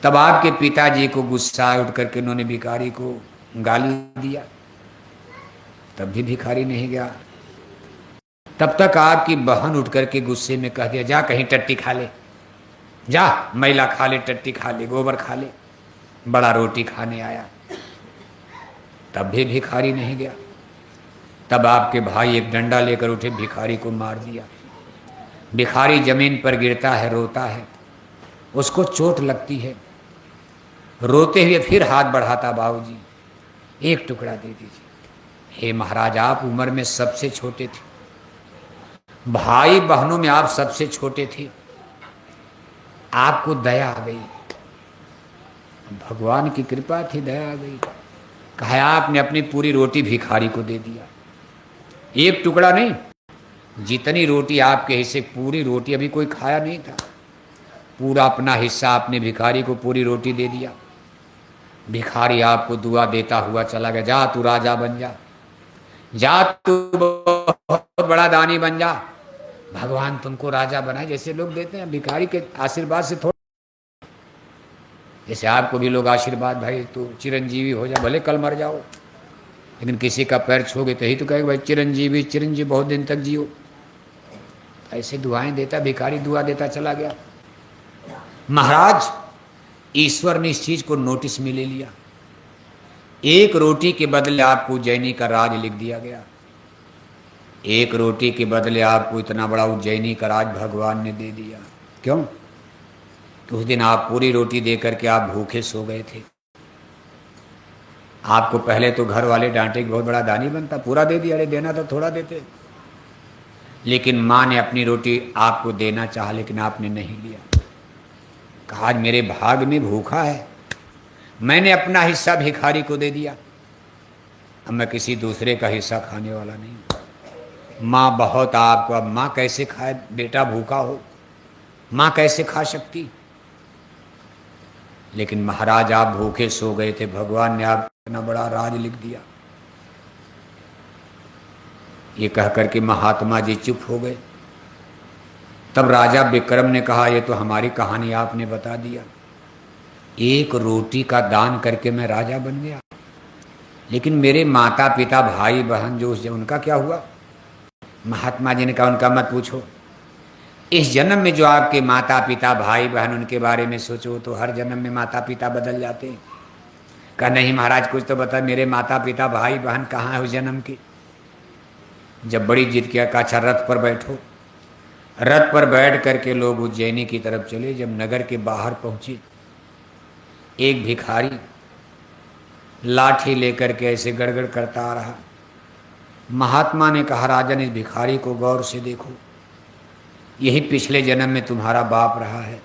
तब आपके पिताजी को गुस्सा उठ करके उन्होंने भिखारी को गाली दिया, तब भी भिखारी नहीं गया। तब तक आपकी बहन उठ करके गुस्से में कह दिया, जा कहीं टट्टी खा ले, जा मैला खा ले, टट्टी खा ले, गोबर खा ले, बड़ा रोटी खाने आया। तब भी भिखारी नहीं गया। तब आपके भाई एक डंडा लेकर उठे, भिखारी को मार दिया। भिखारी जमीन पर गिरता है, रोता है, उसको चोट लगती है। रोते हुए फिर हाथ बढ़ाता, बाबूजी एक टुकड़ा दे दीजिए। हे महाराज, आप उम्र में सबसे छोटे थे, भाई बहनों में आप सबसे छोटे थे, आपको दया आ गई, भगवान की कृपा थी, दया आ गई। कहा आपने अपनी पूरी रोटी भिखारी को दे दिया। एक टुकड़ा नहीं, जितनी रोटी आपके हिस्से, पूरी रोटी, अभी कोई खाया नहीं था, पूरा अपना हिस्सा आपने भिखारी को पूरी रोटी दे दिया। भिखारी आपको दुआ देता हुआ चला गया, जा तू राजा बन जा, जा तू बहुत बड़ा दानी बन जा, भगवान तुमको राजा बनाए। जैसे लोग देते हैं भिखारी के आशीर्वाद से थोड़ा, जैसे आपको भी लोग आशीर्वाद, भाई तू चिरंजीवी हो जा, भले कल मर जाओ, लेकिन किसी का पैर छूओगे तो ही तो कहेगा भाई चिरंजीवी चिरंजीवी बहुत दिन तक जियो। ऐसे दुआएं देता भिखारी, दुआ देता चला गया। महाराज, ईश्वर ने इस चीज को नोटिस में ले लिया। एक रोटी के बदले आपको उज्जैनी का राज लिख दिया गया। एक रोटी के बदले आपको इतना बड़ा उज्जैनी का राज भगवान ने दे दिया। क्यों? तो उस दिन आप पूरी रोटी दे करके आप भूखे सो गए थे। आपको पहले तो घर वाले डांटे कि बहुत बड़ा दानी बनता, पूरा दे दिया, अरे देना तो थोड़ा देते। लेकिन माँ ने अपनी रोटी आपको देना चाहा, लेकिन आपने नहीं लिया। कहा आज मेरे भाग में भूखा है, मैंने अपना हिस्सा भिखारी को दे दिया, अब मैं किसी दूसरे का हिस्सा खाने वाला नहीं। माँ बहुत आपको, अब माँ कैसे खाए, बेटा भूखा हो, माँ कैसे खा सकती। लेकिन महाराज आप भूखे सो गए थे, भगवान ने आप इतना बड़ा राज लिख दिया। ये कह करके महात्मा जी चुप हो गए। तब राजा विक्रम ने कहा, ये तो हमारी कहानी आपने बता दिया, एक रोटी का दान करके मैं राजा बन गया, लेकिन मेरे माता पिता भाई बहन जो उनका क्या हुआ? महात्मा जी ने कहा उनका मत पूछो, इस जन्म में जो आपके माता पिता भाई बहन उनके बारे में सोचो तो हर जन्म में माता पिता बदल जाते हैं। कहा नहीं महाराज कुछ तो बता, मेरे माता पिता भाई बहन कहाँ है उस जन्म के? जब बड़ी जिद किया, कहा अच्छा रथ पर बैठो। रथ पर बैठ करके लोग उज्जैनी की तरफ चले। जब नगर के बाहर पहुंचे, एक भिखारी लाठी लेकर के ऐसे गड़गड़ करता आ रहा। महात्मा ने कहा राजन, इस भिखारी को गौर से देखो, यही पिछले जन्म में तुम्हारा बाप रहा है,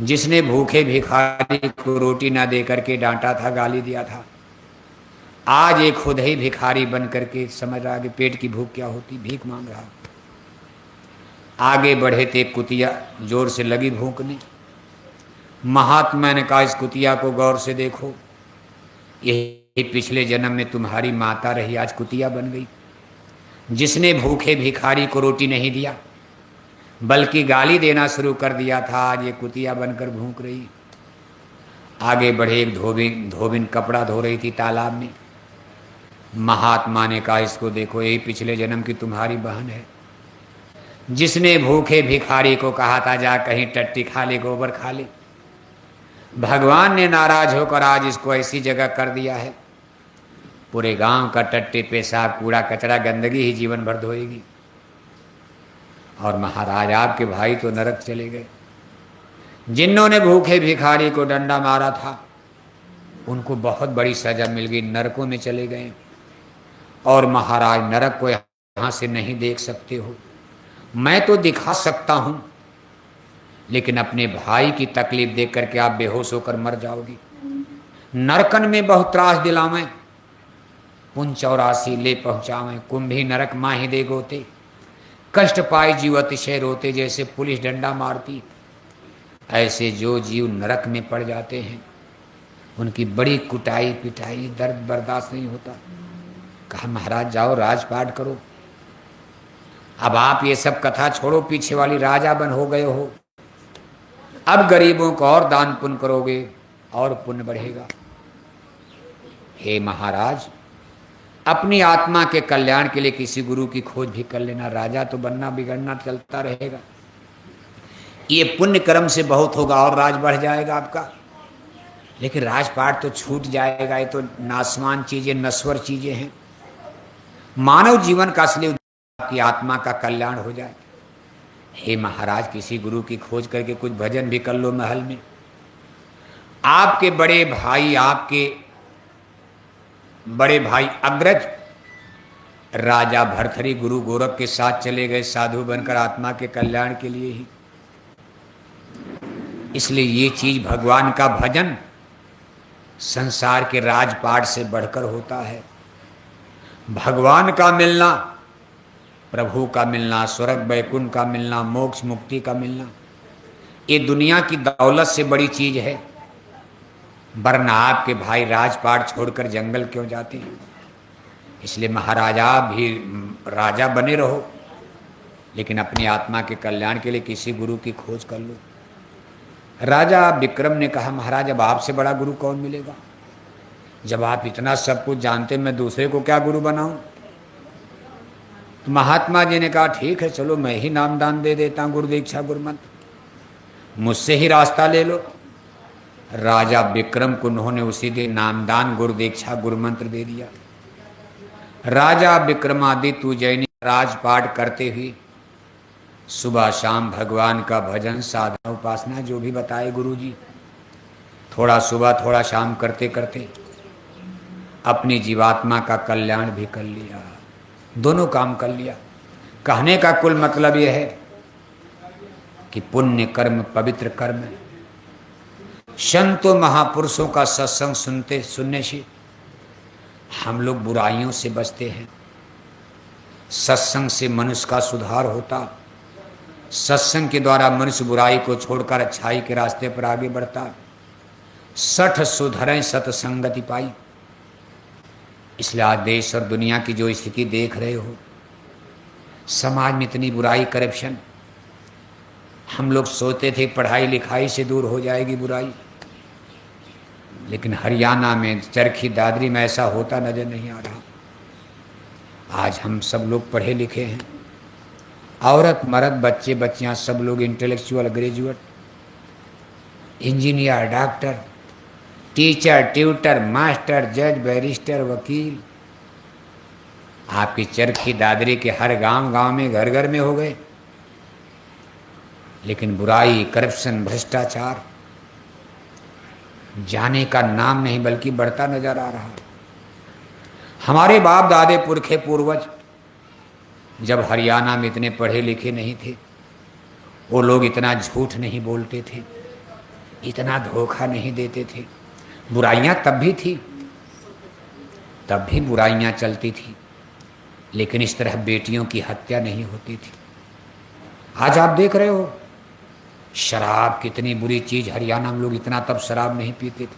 जिसने भूखे भिखारी को रोटी ना दे करके डांटा था, गाली दिया था। आज एक खुद ही भिखारी बन करके समझ रहा कि पेट की भूख क्या होती, भीख मांग रहा। आगे बढ़े थे, कुतिया जोर से लगी भूखने। महात्मा ने कहा इस कुतिया को गौर से देखो, यही पिछले जन्म में तुम्हारी माता रही, आज कुतिया बन गई। जिसने भूखे भिखारी को रोटी नहीं दिया बल्कि गाली देना शुरू कर दिया था, आज ये कुतिया बनकर भूख रही। आगे बढ़े, एक धोबिन कपड़ा धो रही थी तालाब में। महात्मा ने कहा इसको देखो, यही पिछले जन्म की तुम्हारी बहन है, जिसने भूखे भिखारी को कहा था जा कहीं टट्टी खा ले, गोबर खा ले। भगवान ने नाराज होकर आज इसको ऐसी जगह कर दिया है, पूरे गांव का टट्टी पेशाब कूड़ा कचरा गंदगी ही जीवन भर धोएगी। और महाराज आपके भाई तो नरक चले गए। जिन्होंने भूखे भिखारी को डंडा मारा था उनको बहुत बड़ी सजा मिल गई, नरकों में चले गए। और महाराज नरक को यहाँ से नहीं देख सकते हो, मैं तो दिखा सकता हूँ, लेकिन अपने भाई की तकलीफ देख करके आप बेहोश होकर मर जाओगी। नरकन में बहुत त्रास दिलावें, पुन 84 ले पहुँचावें, कुंभी नरक माही दे गोते, कष्ट पाए जीव अतिशय रोते। जैसे पुलिस डंडा मारती, ऐसे जो जीव नरक में पड़ जाते हैं उनकी बड़ी कुटाई पिटाई, दर्द बर्दाश्त नहीं होता। कहा महाराज जाओ राजपाट करो। अब आप ये सब कथा छोड़ो, पीछे वाली राजा बन हो गए हो, अब गरीबों को और दान पुण्य करोगे और पुण्य बढ़ेगा। हे महाराज, अपनी आत्मा के कल्याण के लिए किसी गुरु की खोज भी कर लेना। राजा तो बनना बिगड़ना चलता रहेगा, ये पुण्य कर्म से बहुत होगा और राज बढ़ जाएगा आपका, लेकिन राजपाट तो छूट जाएगा। ये तो नासवान चीजें, नश्वर चीजें हैं। मानव जीवन का असली उद्देश्य आपकी आत्मा का कल्याण हो जाए। हे महाराज, किसी गुरु की खोज करके कुछ भजन भी कर लो महल में। आपके बड़े भाई अग्रज राजा भर्तृहरि गुरु गोरख के साथ चले गए साधु बनकर, आत्मा के कल्याण के लिए ही। इसलिए ये चीज, भगवान का भजन संसार के राजपाट से बढ़कर होता है। भगवान का मिलना, प्रभु का मिलना, स्वर्ग वैकुंठ का मिलना, मोक्ष मुक्ति का मिलना, ये दुनिया की दौलत से बड़ी चीज है। वरना आपके भाई राजपाट छोड़कर जंगल क्यों जाते हैं? इसलिए महाराजा भी राजा बने रहो, लेकिन अपनी आत्मा के कल्याण के लिए किसी गुरु की खोज कर लो। राजा विक्रम ने कहा महाराज, अब आपसे बड़ा गुरु कौन मिलेगा? जब आप इतना सब कुछ जानते, मैं दूसरे को क्या गुरु बनाऊं? तो महात्मा जी ने कहा ठीक है, चलो मैं ही नामदान दे देता हूं, गुरु दीक्षा गुरुमंत्र, मुझसे ही रास्ता ले लो। राजा विक्रम को उन्होंने उसी दिन नामदान गुरु दीक्षा गुरुमंत्र दे दिया। राजा विक्रमादित्य उज्जैनी राजपाट करते हुए सुबह शाम भगवान का भजन, साधना, उपासना जो भी बताए गुरु जी, थोड़ा सुबह थोड़ा शाम करते करते अपनी जीवात्मा का कल्याण भी कर लिया। दोनों काम कर लिया। कहने का कुल मतलब यह है कि पुण्य कर्म, पवित्र कर्म, संतों महापुरुषों का सत्संग सुनने से हम लोग बुराइयों से बचते हैं। सत्संग से मनुष्य का सुधार होता। सत्संग के द्वारा मनुष्य बुराई को छोड़कर अच्छाई के रास्ते पर आगे बढ़ता। सठ सुधरें सत्संगति पाई। इसलिए आज देश और दुनिया की जो स्थिति देख रहे हो, समाज में इतनी बुराई, करप्शन, हम लोग सोचते थे पढ़ाई लिखाई से दूर हो जाएगी बुराई, लेकिन हरियाणा में, चरखी दादरी में ऐसा होता नजर नहीं आ रहा। आज हम सब लोग पढ़े लिखे हैं, औरत मर्द, बच्चे बच्चियां, सब लोग intellectual, graduate, engineer, doctor, teacher, tutor, master, जज, बैरिस्टर, वकील। आपकी चरखी दादरी के हर गांव गांव में, घर घर में हो गए। लेकिन बुराई, करप्शन, भ्रष्टाचार जाने का नाम नहीं बल्कि बढ़ता नजर आ रहा। हमारे बाप दादे पुरखे पूर्वज जब हरियाणा में इतने पढ़े लिखे नहीं थे, वो लोग इतना झूठ नहीं बोलते थे, इतना धोखा नहीं देते थे। बुराइयां तब भी थी, तब भी बुराइयां चलती थी, लेकिन इस तरह बेटियों की हत्या नहीं होती थी। आज आप देख रहे हो शराब कितनी बुरी चीज। हरियाणा में लोग इतना तब शराब नहीं पीते थे।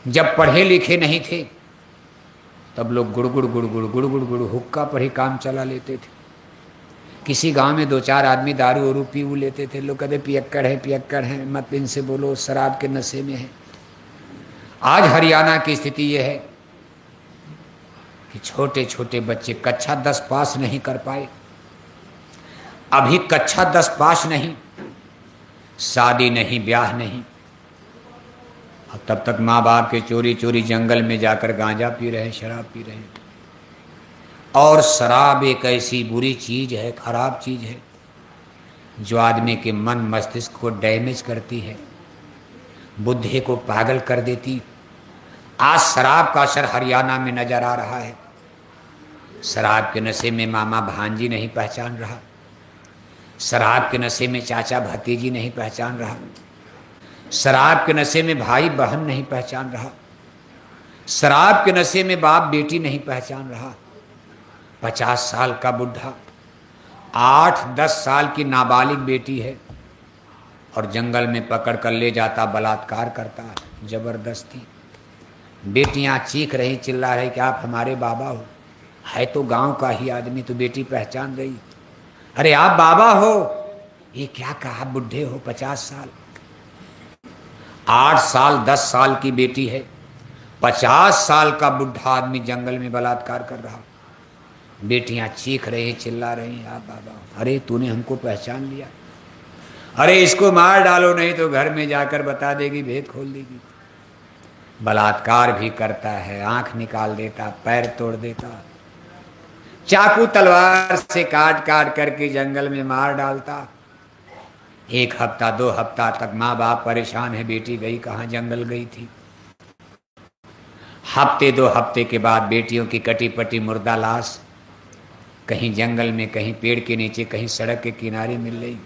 जब पढ़े लिखे नहीं थे तब लोग गुड़गुड़ गुड़गुड़ गुड़गुड़ गुड़ हुक्का पर ही काम चला लेते थे। किसी गांव में दो चार आदमी दारू और पी लेते थे, लोग कहते पियक्कड़ है, मत इनसे बोलो, शराब के नशे में है। आज हरियाणा की स्थिति यह है कि छोटे छोटे बच्चे कक्षा 10 पास नहीं कर पाए। अभी कक्षा 10 पास नहीं, शादी नहीं, ब्याह नहीं, और तब तक माँ बाप के चोरी चोरी जंगल में जाकर गांजा पी रहे हैं, शराब पी रहे हैं। और शराब एक ऐसी बुरी चीज है, खराब चीज है, जो आदमी के मन मस्तिष्क को डैमेज करती है, बुद्धि को पागल कर देती। आज शराब का असर हरियाणा में नजर आ रहा है। शराब के नशे में मामा भांजी नहीं पहचान रहा, शराब के नशे में चाचा भतीजी नहीं पहचान रहा, शराब के नशे में भाई बहन नहीं पहचान रहा, शराब के नशे में बाप बेटी नहीं पहचान रहा। 50 साल का बुढ़ा 8-10 साल की नाबालिग बेटी है और जंगल में पकड़ कर ले जाता, बलात्कार करता, जबरदस्ती। बेटियां चीख रही, चिल्ला रही कि आप हमारे बाबा हो। है तो गांव का ही आदमी, तो बेटी पहचान गई। अरे आप बाबा हो? ये क्या कहा, बुढ़े हो 50 साल। 8 साल 10 साल की बेटी है, 50 साल का बुढ़ा आदमी जंगल में बलात्कार कर रहा। बेटियां चीख रही, चिल्ला रही, आप बाबा हो। अरे तूने हमको पहचान लिया, अरे इसको मार डालो, नहीं तो घर में जाकर बता देगी, भेद खोल देगी। बलात्कार भी करता है, आंख निकाल देता, पैर तोड़ देता, चाकू तलवार से काट काट करके जंगल में मार डालता। 1 हफ्ता 2 हफ्ता तक माँ बाप परेशान है, बेटी गई कहाँ, जंगल गई थी। हफ्ते 2 हफ्ते के बाद बेटियों की कटी पटी मुर्दा लाश कहीं जंगल में, कहीं पेड़ के नीचे, कहीं सड़क के किनारे मिल रही।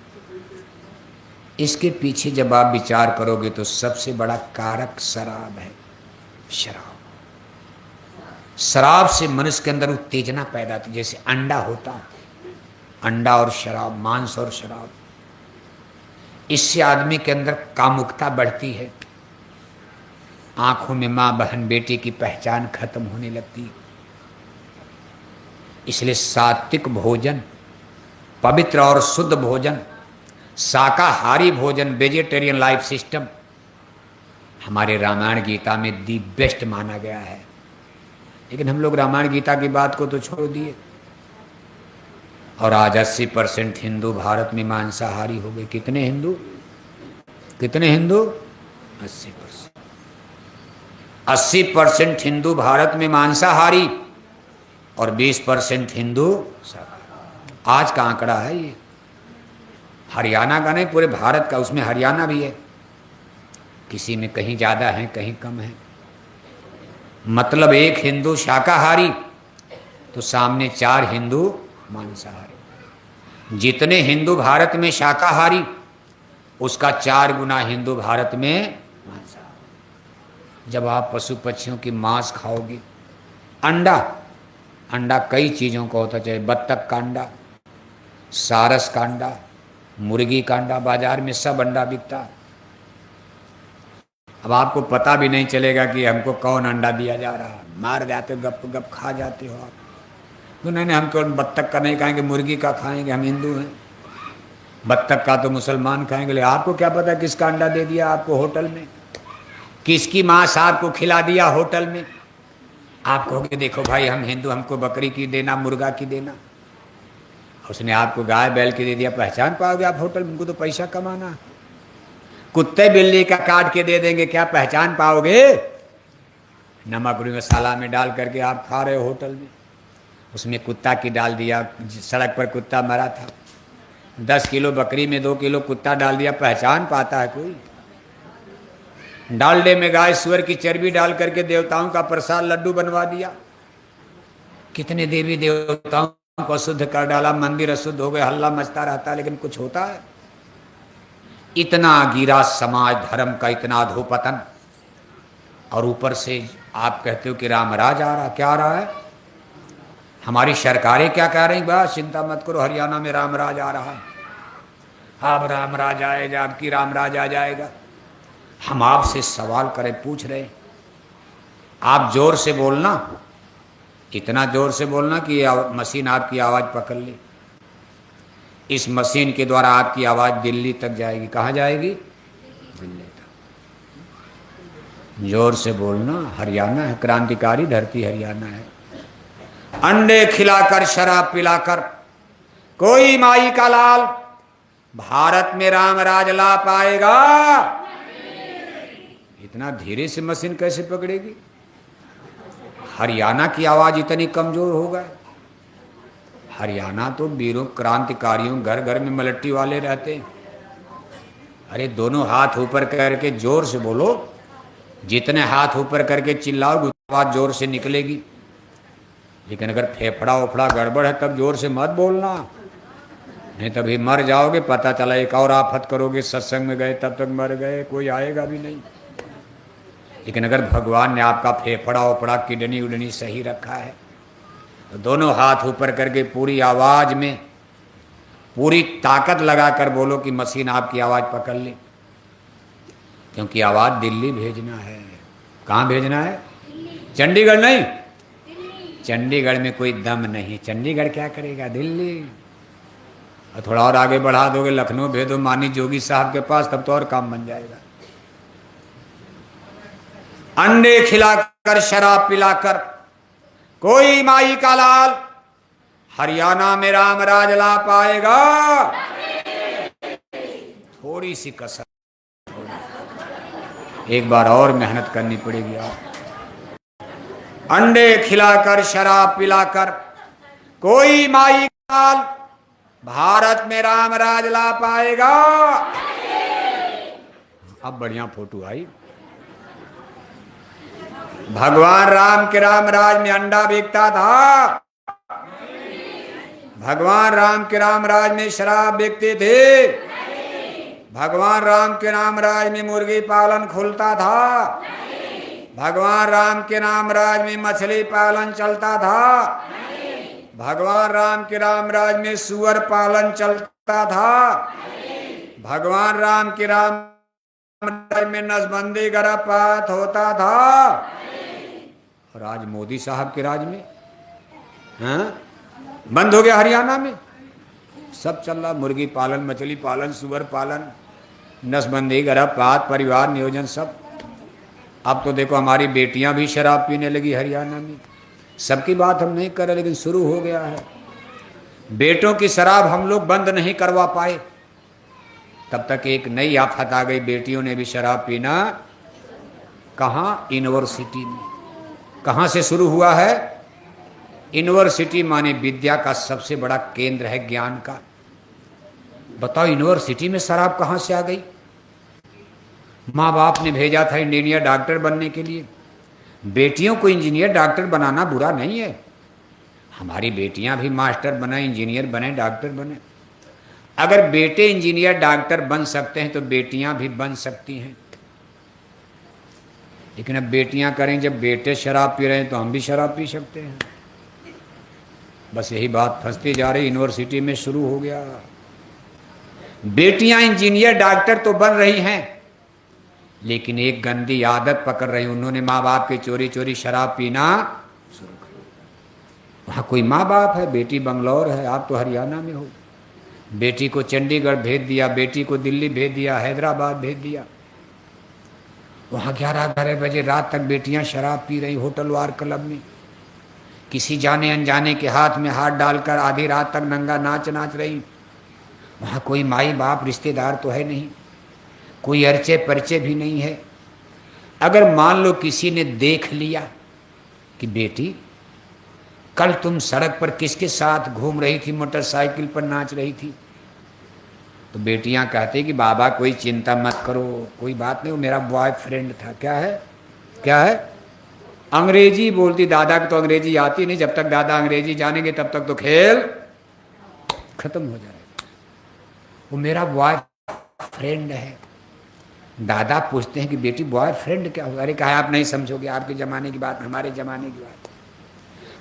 इसके पीछे जब आप विचार करोगे तो सबसे बड़ा कारक शराब है। शराब, शराब से मनुष्य के अंदर उत्तेजना पैदा होती, जैसे अंडा होता, अंडा और शराब, मांस और शराब, इससे आदमी के अंदर कामुकता बढ़ती है। आंखों में माँ बहन बेटी की पहचान खत्म होने लगती। इसलिए सात्विक भोजन, पवित्र और शुद्ध भोजन, शाकाहारी भोजन, वेजिटेरियन लाइफ सिस्टम हमारे रामायण गीता में दी बेस्ट माना गया है। लेकिन हम लोग रामायण गीता की बात को तो छोड़ दिए और आज 80% हिंदू भारत में मांसाहारी हो गए। कितने हिंदू? 80%। 80% हिंदू भारत में मांसाहारी और 20% हिंदू शाकाहारी। आज का आंकड़ा है ये, हरियाणा का नहीं, पूरे भारत का, उसमें हरियाणा भी है। किसी में कहीं ज़्यादा है, कहीं कम है। मतलब 1 हिंदू शाकाहारी तो सामने 4 हिंदू मांसाहारी। जितने हिंदू भारत में शाकाहारी, उसका 4 गुना हिंदू भारत में मांसाहारी। जब आप पशु पक्षियों की मांस खाओगे, अंडा, अंडा कई चीज़ों का होता, चाहे बत्तख का अंडा, सारस का अंडा, मुर्गी का अंडा, बाजार में सब अंडा बिकता। अब आपको पता भी नहीं चलेगा कि हमको कौन अंडा दिया जा रहा है, मार जाते, गप गप खा जाते हो आप। तो नहीं, हम तो बत्तख का नहीं खाएंगे, मुर्गी का खाएंगे, हम हिंदू हैं। बत्तख का तो मुसलमान खाएंगे। ले आपको क्या पता किसका अंडा दे दिया आपको होटल में, किसकी मांस आपको खिला दिया होटल में। आप कहोगे देखो भाई हम हिंदू, हमको बकरी की देना, मुर्गा की देना, उसने आपको गाय बैल की दे दिया, पहचान पाओगे आप होटल में? उनको तो पैसा कमाना। कुत्ते बिल्ली का काट के दे देंगे, क्या पहचान पाओगे? नमक मसाला में डाल करके आप खा रहे हो होटल में, उसमें कुत्ता की डाल दिया, सड़क पर कुत्ता मरा था, 10 किलो बकरी में 2 किलो कुत्ता डाल दिया, पहचान पाता है कोई? डालडे में गाय सुअर की चर्बी डाल करके देवताओं का प्रसाद लड्डू बनवा दिया। कितने देवी देवताओं को अशुद्ध कर डाला, मंदिर अशुद्ध हो गए, हल्ला मचता रहता, लेकिन कुछ होता है? इतना गिरा समाज धर्म का, इतना अधोपतन, और ऊपर से आप कहते हो कि रामराज आ रहा। क्या आ रहा है? हमारी सरकारें क्या कह रही? बस चिंता मत करो, हरियाणा में रामराज आ रहा है, अब रामराज आएगा, अब की रामराज आ जाएगा। हम आपसे सवाल करें, पूछ रहे, आप जोर से बोलना, इतना जोर से बोलना कि ये मशीन आपकी आवाज़ पकड़ ले। इस मशीन के द्वारा आपकी आवाज़ दिल्ली तक जाएगी। कहाँ जाएगी? दिल्ली तक। जोर से बोलना। हरियाणा है, क्रांतिकारी धरती हरियाणा है। अंडे खिलाकर शराब पिलाकर कोई माई का लाल भारत में रामराज ला पाएगा? इतना धीरे से मशीन कैसे पकड़ेगी? हरियाणा की आवाज इतनी कमजोर हो गए। हरियाणा तो वीरों क्रांतिकारियों, घर घर में मलट्टी वाले रहते हैं। अरे दोनों हाथ ऊपर करके जोर से बोलो, जितने हाथ ऊपर करके चिल्लाओ आवाज जोर से निकलेगी। लेकिन अगर फेफड़ा उफड़ा गड़बड़ है तब जोर से मत बोलना, नहीं तभी मर जाओगे। पता चला एक और आफत करोगे, सत्संग में गए तब तक मर गए, कोई आएगा भी नहीं। लेकिन अगर भगवान ने आपका फेफड़ा उफड़ा किडनी उडनी सही रखा है तो दोनों हाथ ऊपर करके पूरी आवाज में पूरी ताकत लगाकर बोलो कि मशीन आपकी आवाज पकड़ ले, क्योंकि आवाज दिल्ली भेजना है। कहाँ भेजना है? चंडीगढ़ नहीं, चंडीगढ़ में कोई दम नहीं। चंडीगढ़ क्या करेगा, दिल्ली। और थोड़ा और आगे बढ़ा दोगे, लखनऊ भेजो मानी जोगी साहब के पास, तब तो और काम बन जाएगा। अंडे खिलाकर शराब पिलाकर कोई माई का लाल हरियाणा में राम राज ला पाएगा। थोड़ी सी कसर, एक बार और मेहनत करनी पड़ेगी। आप अंडे खिलाकर शराब पिलाकर कोई माई का लाल भारत में राम राज ला पाएगा। अब बढ़िया फोटो आई। भगवान राम के राम राज में अंडा बिकता था, भगवान राम के राम राज में शराब बिकते थे, भगवान राम के राम राज में मुर्गी पालन खुलता था, भगवान राम के राम राज में मछली पालन चलता था, भगवान राम के राम राज में सुअर पालन चलता था, भगवान राम के राम राज में नसबंदी गर्भपात होता था। और आज मोदी साहब के राज में बंद हो गया। हरियाणा में सब चल रहा, मुर्गी पालन, मछली पालन, सुअर पालन, नसबंदी गर्भपात, परिवार नियोजन, सब। अब तो देखो हमारी बेटियां भी शराब पीने लगी हरियाणा में। सबकी बात हम नहीं कर रहे, लेकिन शुरू हो गया है। बेटों की शराब हम लोग बंद नहीं करवा पाए, तब तक एक नई आफत आ गई, बेटियों ने भी शराब पीना। कहाँ? यूनिवर्सिटी में। कहाँ से शुरू हुआ है? यूनिवर्सिटी माने विद्या का सबसे बड़ा केंद्र है, ज्ञान का। बताओ यूनिवर्सिटी में शराब कहाँ से आ गई? माँ बाप ने भेजा था इंजीनियर डॉक्टर बनने के लिए। बेटियों को इंजीनियर डॉक्टर बनाना बुरा नहीं है, हमारी बेटियां भी मास्टर बने, इंजीनियर बने, डॉक्टर बने। अगर बेटे इंजीनियर डॉक्टर बन सकते हैं तो बेटियां भी बन सकती हैं। लेकिन अब बेटियां करें, जब बेटे शराब पी रहे हैं तो हम भी शराब पी सकते हैं। बस यही बात फंसती जा रही। यूनिवर्सिटी में शुरू हो गया। बेटियां इंजीनियर डॉक्टर तो बन रही हैं, लेकिन एक गंदी आदत पकड़ रही। उन्होंने माँ बाप के चोरी चोरी शराब पीना शुरू कर। वहाँ कोई माँ बाप है, बेटी बंगलौर है, आप तो हरियाणा में हो। बेटी को चंडीगढ़ भेज दिया, बेटी को दिल्ली भेज दिया, हैदराबाद भेज दिया। वहाँ 11-12 बजे रात तक बेटियाँ शराब पी रही होटल वार क्लब में। किसी जाने अनजाने के हाथ में हाथ डालकर आधी रात तक नंगा नाच रही। वहाँ कोई माई बाप रिश्तेदार तो है नहीं, कोई अर्चे परचे भी नहीं है। अगर मान लो किसी ने देख लिया कि बेटी कल तुम सड़क पर किसके साथ घूम रही थी, मोटरसाइकिल पर नाच रही थी, तो बेटियां कहती कि बाबा कोई चिंता मत करो, कोई बात नहीं, वो मेरा बॉयफ्रेंड था। क्या है? क्या है? अंग्रेजी बोलती। दादा को तो अंग्रेजी आती नहीं, जब तक दादा अंग्रेजी जानेंगे तब तक तो खेल खत्म हो जाएगा। वो मेरा बॉयफ्रेंड है। दादा पूछते हैं कि बेटी बॉयफ्रेंड क्या होगा? अरे कहा आप नहीं समझोगे, आपके जमाने की बात, हमारे जमाने की बात।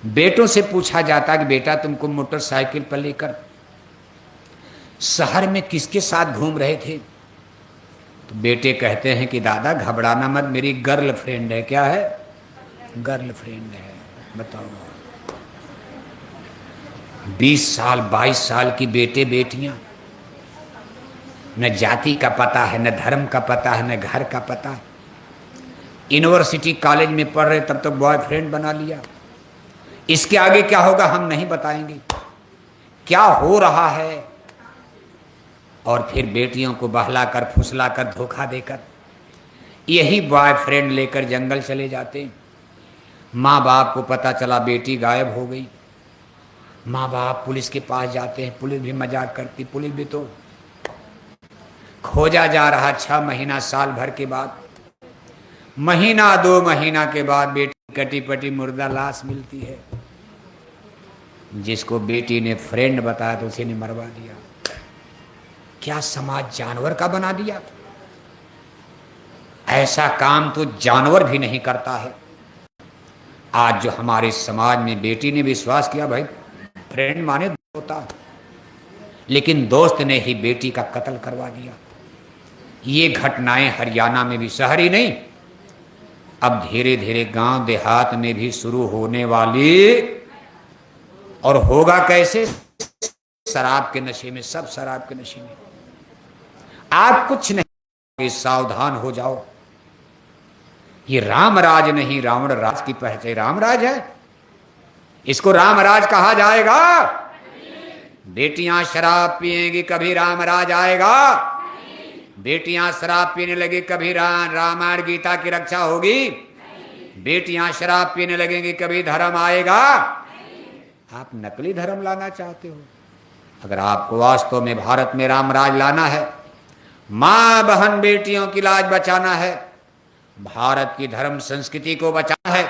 बेटों से पूछा जाता कि बेटा तुमको मोटरसाइकिल पर लेकर शहर में किसके साथ घूम रहे थे? तो बेटे कहते हैं कि दादा घबराना मत, मेरी गर्लफ्रेंड है। क्या है? गर्लफ्रेंड है। बताओ, 20 साल 22 साल की बेटे बेटियां, न जाति का पता है, न धर्म का पता है, न घर का पता है। यूनिवर्सिटी कॉलेज में पढ़ रहे तब तक बॉयफ्रेंड बना लिया। इसके आगे क्या होगा हम नहीं बताएंगे, क्या हो रहा है। और फिर बेटियों को बहलाकर फुसलाकर धोखा देकर यही बॉयफ्रेंड लेकर जंगल चले जाते। माँ बाप को पता चला बेटी गायब हो गई, माँ बाप पुलिस के पास जाते हैं, पुलिस भी मजाक करती। पुलिस भी तो खोजा जा रहा। 6 महीना साल भर के बाद, महीना 2 महीना के बाद बेटी कटी पटी मुर्दा लाश मिलती है। जिसको बेटी ने फ्रेंड बताया तो उसी ने मरवा दिया। क्या समाज जानवर का बना दिया? ऐसा काम तो जानवर भी नहीं करता है। आज जो हमारे समाज में बेटी ने विश्वास किया भाई फ्रेंड माने होता, लेकिन दोस्त ने ही बेटी का कत्ल करवा दिया। ये घटनाएं हरियाणा में भी, शहर ही नहीं, अब धीरे धीरे गांव देहात में भी शुरू होने वाली, और होगा कैसे? शराब के नशे में, सब शराब के नशे में। आप कुछ नहीं, सावधान हो जाओ। ये राम राज नहीं, रावण राज की पहचान राम राज है। इसको राम राज कहा जाएगा? बेटियां शराब पिएंगी कभी राम राज आएगा? बेटियां शराब पीने लगी कभी रामायण गीता की रक्षा होगी? बेटियां शराब पीने लगेंगी कभी धर्म आएगा? आप नकली धर्म लाना चाहते हो। अगर आपको वास्तव में भारत में राम राज लाना है, मां बहन बेटियों की लाज बचाना है, भारत की धर्म संस्कृति को बचाना है,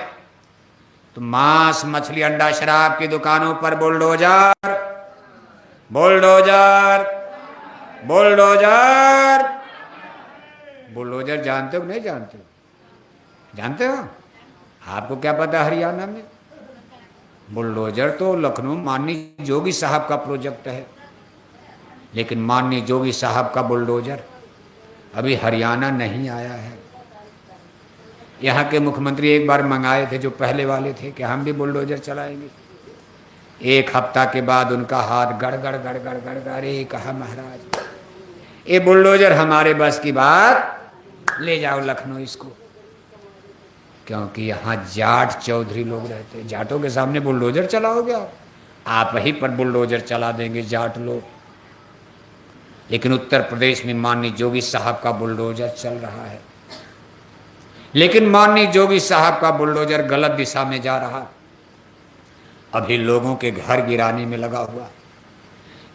तो मांस मछली अंडा शराब की दुकानों पर बुलडोजर बुलडोजर बुलडोजर। बुलडोजर जानते हो नहीं जानते हो? जानते हो? आपको क्या पता हरियाणा में? बुलडोजर तो लखनऊ माननीय जोगी साहब का प्रोजेक्ट है, लेकिन माननीय जोगी साहब का बुलडोजर अभी हरियाणा नहीं आया है। यहाँ के मुख्यमंत्री एक बार मंगाए थे, जो पहले वाले थे, कि हम भी बुलडोजर चलाएंगे। एक हफ्ता के बाद उनका हाथ गड़ गड़ गड़ गड़ गड़ गड़। अरे कहा महाराज, ये बुलडोजर हमारे बस की बात, ले जाओ लखनऊ इसको, क्योंकि यहाँ जाट चौधरी लोग रहते हैं। जाटों के सामने बुलडोजर चलाओगे आप ही पर बुलडोजर चला देंगे जाट लोग। लेकिन उत्तर प्रदेश में माननीय जोगी साहब का बुलडोजर चल रहा है, लेकिन माननीय जोगी साहब का बुलडोजर गलत दिशा में जा रहा। अभी लोगों के घर गिराने में लगा हुआ।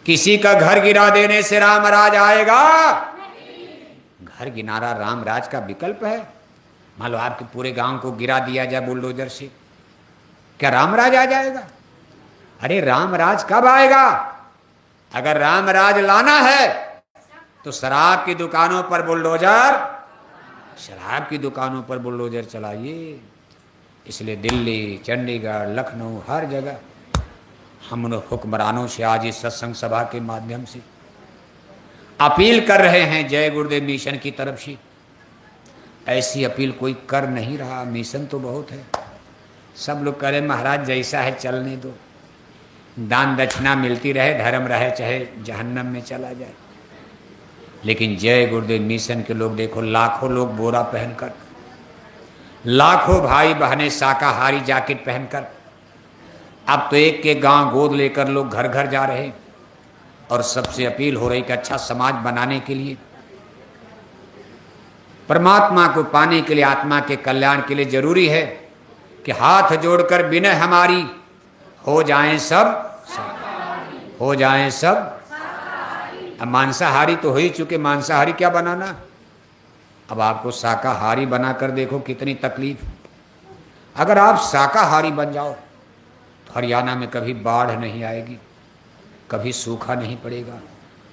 किसी का घर गिरा देने से राम राज आएगा? घर गिराना राम राज का विकल्प है। मान लो आपके पूरे गांव को गिरा दिया जाए बुलडोजर से, क्या राम राज आ जाएगा? अरे राम राज कब आएगा? अगर राम राज लाना है तो शराब की दुकानों पर बुलडोजर, शराब की दुकानों पर बुलडोजर चलाइए। इसलिए दिल्ली, चंडीगढ़, लखनऊ, हर जगह हम उन हुक्मरानों से आज इस सत्संग सभा के माध्यम से अपील कर रहे हैं, जय गुरुदेव मिशन की तरफ से। ऐसी अपील कोई कर नहीं रहा। मिशन तो बहुत है, सब लोग करें महाराज जैसा है चलने दो, दान दक्षिणा मिलती रहे, धर्म रहे चाहे जहन्नम में चला जाए। लेकिन जय गुरुदेव मिशन के लोग देखो, लाखों लोग बोरा पहनकर, लाखों भाई बहनें शाकाहारी जैकेट पहनकर, अब तो एक के गांव गोद लेकर लोग घर घर जा रहे हैं। और सबसे अपील हो रही कि अच्छा समाज बनाने के लिए, परमात्मा को पाने के लिए, आत्मा के कल्याण के लिए जरूरी है कि हाथ जोड़कर विनय हमारी हो जाएं सब, हो जाएं सब। अब मांसाहारी तो हो ही चुके, मांसाहारी क्या बनाना? अब आपको शाकाहारी बनाकर देखो कितनी तकलीफ। अगर आप शाकाहारी बन जाओ तो हरियाणा में कभी बाढ़ नहीं आएगी, कभी सूखा नहीं पड़ेगा,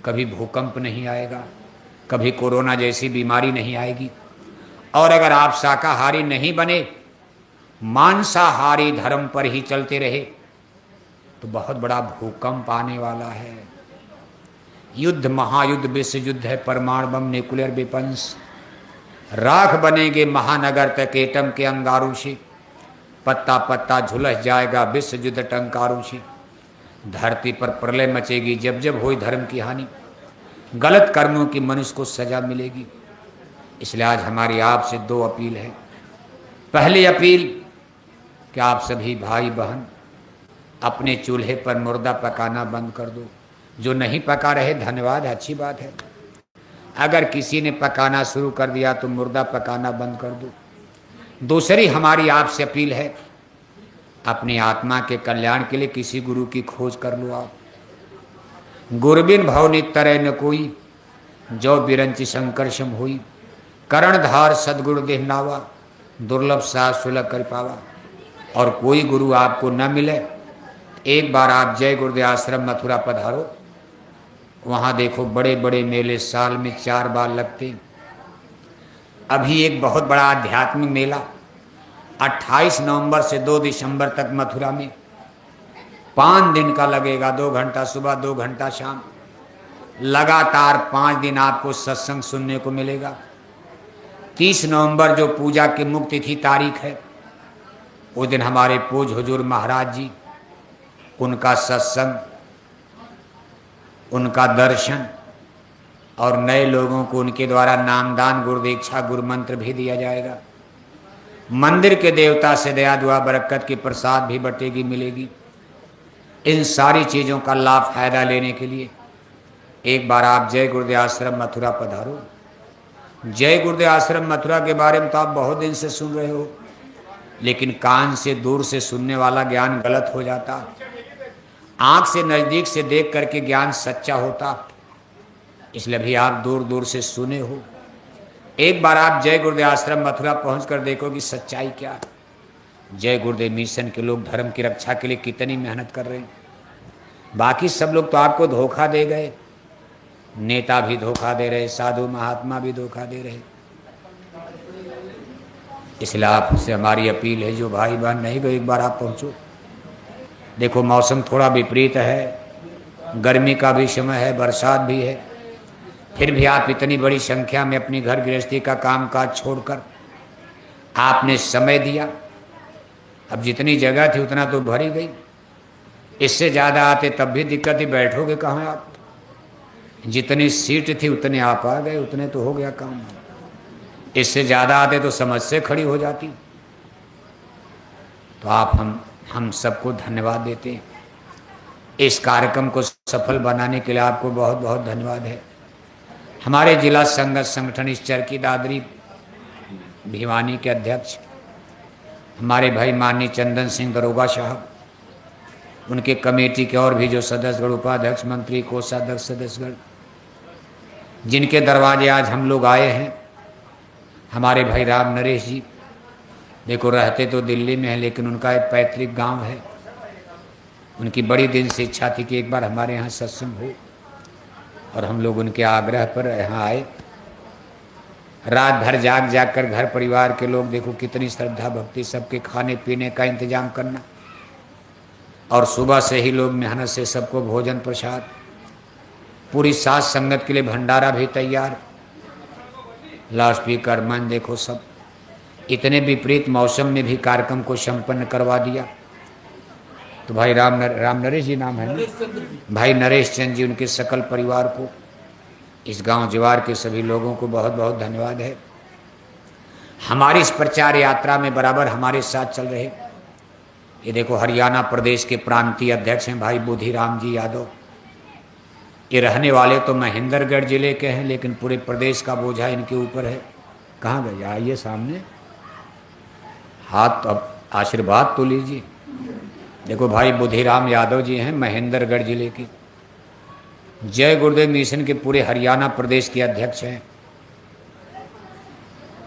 कभी भूकंप नहीं आएगा, कभी कोरोना जैसी बीमारी नहीं आएगी। और अगर आप शाकाहारी नहीं बने, मांसाहारी धर्म पर ही चलते रहे, तो बहुत बड़ा भूकंप आने वाला है। युद्ध, महायुद्ध, विश्व युद्ध है, परमाणु बम, न्यूक्लियर वेपन्स, राख बनेंगे महानगर तक एटम के अंगारों से, पत्ता पत्ता झुलस जाएगा विश्व युद्ध टंकारों से। धरती पर प्रलय मचेगी जब जब हुई धर्म की हानि, गलत कर्मों की मनुष्य को सजा मिलेगी। इसलिए आज हमारी आपसे दो अपील है। पहली अपील कि आप सभी भाई बहन अपने चूल्हे पर मुर्दा पकाना बंद कर दो। जो नहीं पका रहे धन्यवाद, अच्छी बात है। अगर किसी ने पकाना शुरू कर दिया तो मुर्दा पकाना बंद कर दो। दूसरी हमारी आपसे अपील है, अपनी आत्मा के कल्याण के लिए किसी गुरु की खोज कर लो आप। गुरबिन भवनि तरह न कोई, जो बिरंची संकर्षम हुई, करणधार सदगुरु देहनावा, दुर्लभ सा सुलभ कर पावा। और कोई गुरु आपको न मिले, एक बार आप जय गुरुदेव आश्रम मथुरा पधारो। वहाँ देखो बड़े बड़े मेले साल में 4 बार लगते। अभी एक बहुत बड़ा आध्यात्मिक मेला 28 नवंबर से 2 दिसंबर तक मथुरा में 5 दिन का लगेगा। 2 घंटा सुबह, 2 घंटा शाम, लगातार 5 दिन आपको सत्संग सुनने को मिलेगा। 30 नवंबर जो पूजा की मुक्ति तिथि तारीख है, उस दिन हमारे पूज हुजूर महाराज जी, उनका सत्संग, उनका दर्शन और नए लोगों को उनके द्वारा नामदान, गुरु दीक्षा, गुरु मंत्र भी दिया जाएगा। मंदिर के देवता से दया दुआ बरकत की प्रसाद भी बटेगी, मिलेगी। इन सारी चीज़ों का लाभ फायदा लेने के लिए एक बार आप जय गुरुदेव आश्रम मथुरा पधारो। जय गुरुदेव आश्रम मथुरा के बारे में तो आप बहुत दिन से सुन रहे हो, लेकिन कान से दूर से सुनने वाला ज्ञान गलत हो जाता, आंख से नज़दीक से देख करके ज्ञान सच्चा होता। इसलिए भी आप दूर दूर से सुने हो। एक बार आप जय गुरुदेव आश्रम मथुरा पहुँच कर देखो कि सच्चाई क्या है। जय गुरुदेव मिशन के लोग धर्म की रक्षा के लिए कितनी मेहनत कर रहे हैं। बाकी सब लोग तो आपको धोखा दे गए, नेता भी धोखा दे रहे, साधु महात्मा भी धोखा दे रहे। इसलिए आपसे हमारी अपील है, जो भाई बहन नहीं गए एक बार आप पहुँचो। देखो मौसम थोड़ा विपरीत है, गर्मी का भी समय है, बरसात भी है, फिर भी आप इतनी बड़ी संख्या में अपनी घर गृहस्थी का कामकाज छोड़कर आपने समय दिया। अब जितनी जगह थी उतना तो भरी गई, इससे ज़्यादा आते तब भी दिक्कत ही, बैठोगे कहाँ आप। जितनी सीट थी उतने आप आ गए, उतने तो हो गया काम। इससे ज़्यादा आते तो समस्या खड़ी हो जाती। तो आप हम सबको धन्यवाद देते हैं। इस कार्यक्रम को सफल बनाने के लिए आपको बहुत बहुत धन्यवाद है। हमारे जिला संगठन इस चरखी दादरी भिवानी के अध्यक्ष हमारे भाई माननीय चंदन सिंह दरोगा साहब, उनके कमेटी के और भी जो सदस्यगण, उपाध्यक्ष, मंत्री, कोषाध्यक्ष, सदस्यगण, जिनके दरवाजे आज हम लोग आए हैं। हमारे भाई राम नरेश जी, देखो रहते तो दिल्ली में हैं, लेकिन उनका एक पैतृक गांव है। उनकी बड़ी दिन से इच्छा थी कि एक बार हमारे यहाँ सत्संग हो, और हम लोग उनके आग्रह पर यहाँ आए। रात भर जाग जाग कर घर परिवार के लोग, देखो कितनी श्रद्धा भक्ति, सबके खाने पीने का इंतजाम करना, और सुबह से ही लोग मेहनत से सबको भोजन प्रसाद, पूरी साथ संगत के लिए भंडारा भी तैयार, लाउड स्पीकर, मन, देखो सब। इतने विपरीत मौसम में भी कार्यक्रम को संपन्न करवा दिया। तो भाई राम नरेश जी नाम है ना, भाई नरेश चंद जी, उनके सकल परिवार को, इस गांव जवार के सभी लोगों को बहुत बहुत धन्यवाद है। हमारी इस प्रचार यात्रा में बराबर हमारे साथ चल रहे, ये देखो हरियाणा प्रदेश के प्रांतीय अध्यक्ष हैं भाई बुधिराम जी यादव। ये रहने वाले तो महेंद्रगढ़ जिले के हैं, लेकिन पूरे प्रदेश का बोझा इनके ऊपर है। कहाँ गए, आइए सामने, हाथ अब आशीर्वाद तो लीजिए। देखो भाई बुधिराम यादव जी हैं, महेंद्रगढ़ जिले के, जय गुरुदेव मिशन के पूरे हरियाणा प्रदेश के अध्यक्ष हैं।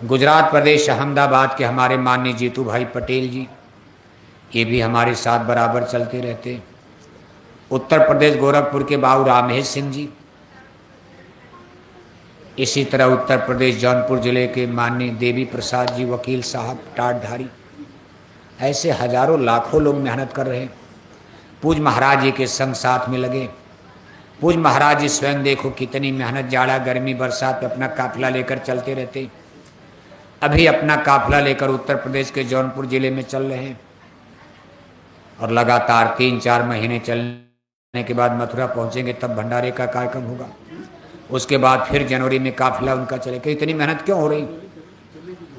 गुजरात प्रदेश अहमदाबाद के हमारे माननीय जीतू भाई पटेल जी, ये भी हमारे साथ बराबर चलते रहते। उत्तर प्रदेश गोरखपुर के बाबू रामेश सिंह जी, इसी तरह उत्तर प्रदेश जौनपुर जिले के माननीय देवी प्रसाद जी वकील साहब टाटधारी। ऐसे हजारों लाखों लोग मेहनत कर रहे हैं। पूज महाराज जी के संग साथ में लगे। पूज महाराज जी स्वयं देखो कितनी मेहनत, जाड़ा गर्मी बरसात में अपना काफिला लेकर चलते रहते। अभी अपना काफिला लेकर उत्तर प्रदेश के जौनपुर जिले में चल रहे हैं, और लगातार 3-4 महीने चलने के बाद मथुरा पहुंचेंगे, तब भंडारे का कार्यक्रम होगा। उसके बाद फिर जनवरी में काफिला उनका चलेगा। इतनी मेहनत क्यों हो रही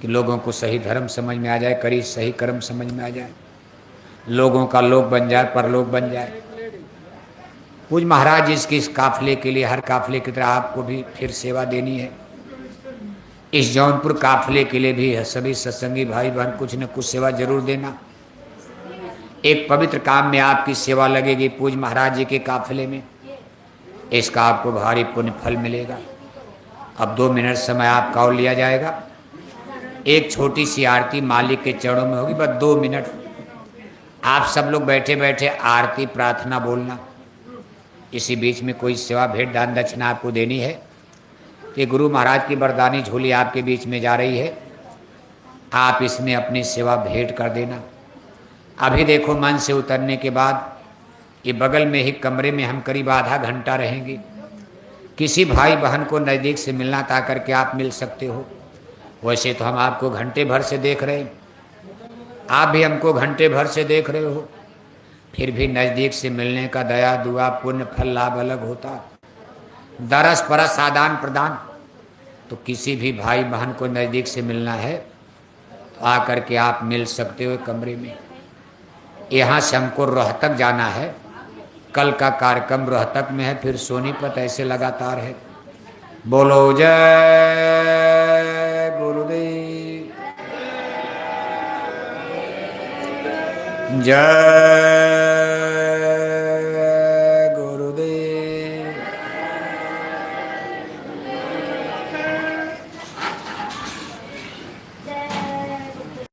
कि लोगों को सही धर्म समझ में आ जाए, करी सही कर्म समझ में आ जाए, लोगों का लोक बन जाए, परलोक बन जाए। पूज महाराज जी इस काफिले के लिए, हर काफिले की तरह आपको भी फिर सेवा देनी है। इस जौनपुर काफिले के लिए भी सभी सत्संगी भाई बहन कुछ न कुछ सेवा जरूर देना। एक पवित्र काम में आपकी सेवा लगेगी पूज महाराज जी के काफिले में, इसका आपको भारी पुण्य फल मिलेगा। अब 2 मिनट समय आपका और लिया जाएगा। एक छोटी सी आरती मालिक के चरणों में होगी, बस 2 मिनट। आप सब लोग बैठे बैठे आरती प्रार्थना बोलना। इसी बीच में कोई सेवा भेंट दान दक्षिणा आपको देनी है, कि गुरु महाराज की वरदानी झोली आपके बीच में जा रही है, आप इसमें अपनी सेवा भेंट कर देना। अभी देखो मन से उतरने के बाद ये बगल में ही कमरे में हम करीब आधा घंटा रहेंगे। किसी भाई बहन को नज़दीक से मिलना था करके आप मिल सकते हो। वैसे तो हम आपको घंटे भर से देख रहे हैं, आप भी हमको घंटे भर से देख रहे हो, फिर भी नज़दीक से मिलने का दया दुआ पुण्य फल लाभ अलग होता। दरस परस आदान प्रदान, तो किसी भी भाई बहन को नज़दीक से मिलना है तो आकर के आप मिल सकते हो कमरे में। यहाँ से हमको रोहतक जाना है, कल का कार्यक्रम रोहतक में है, फिर सोनीपत, ऐसे लगातार है। बोलो जय गुरुदेव, जय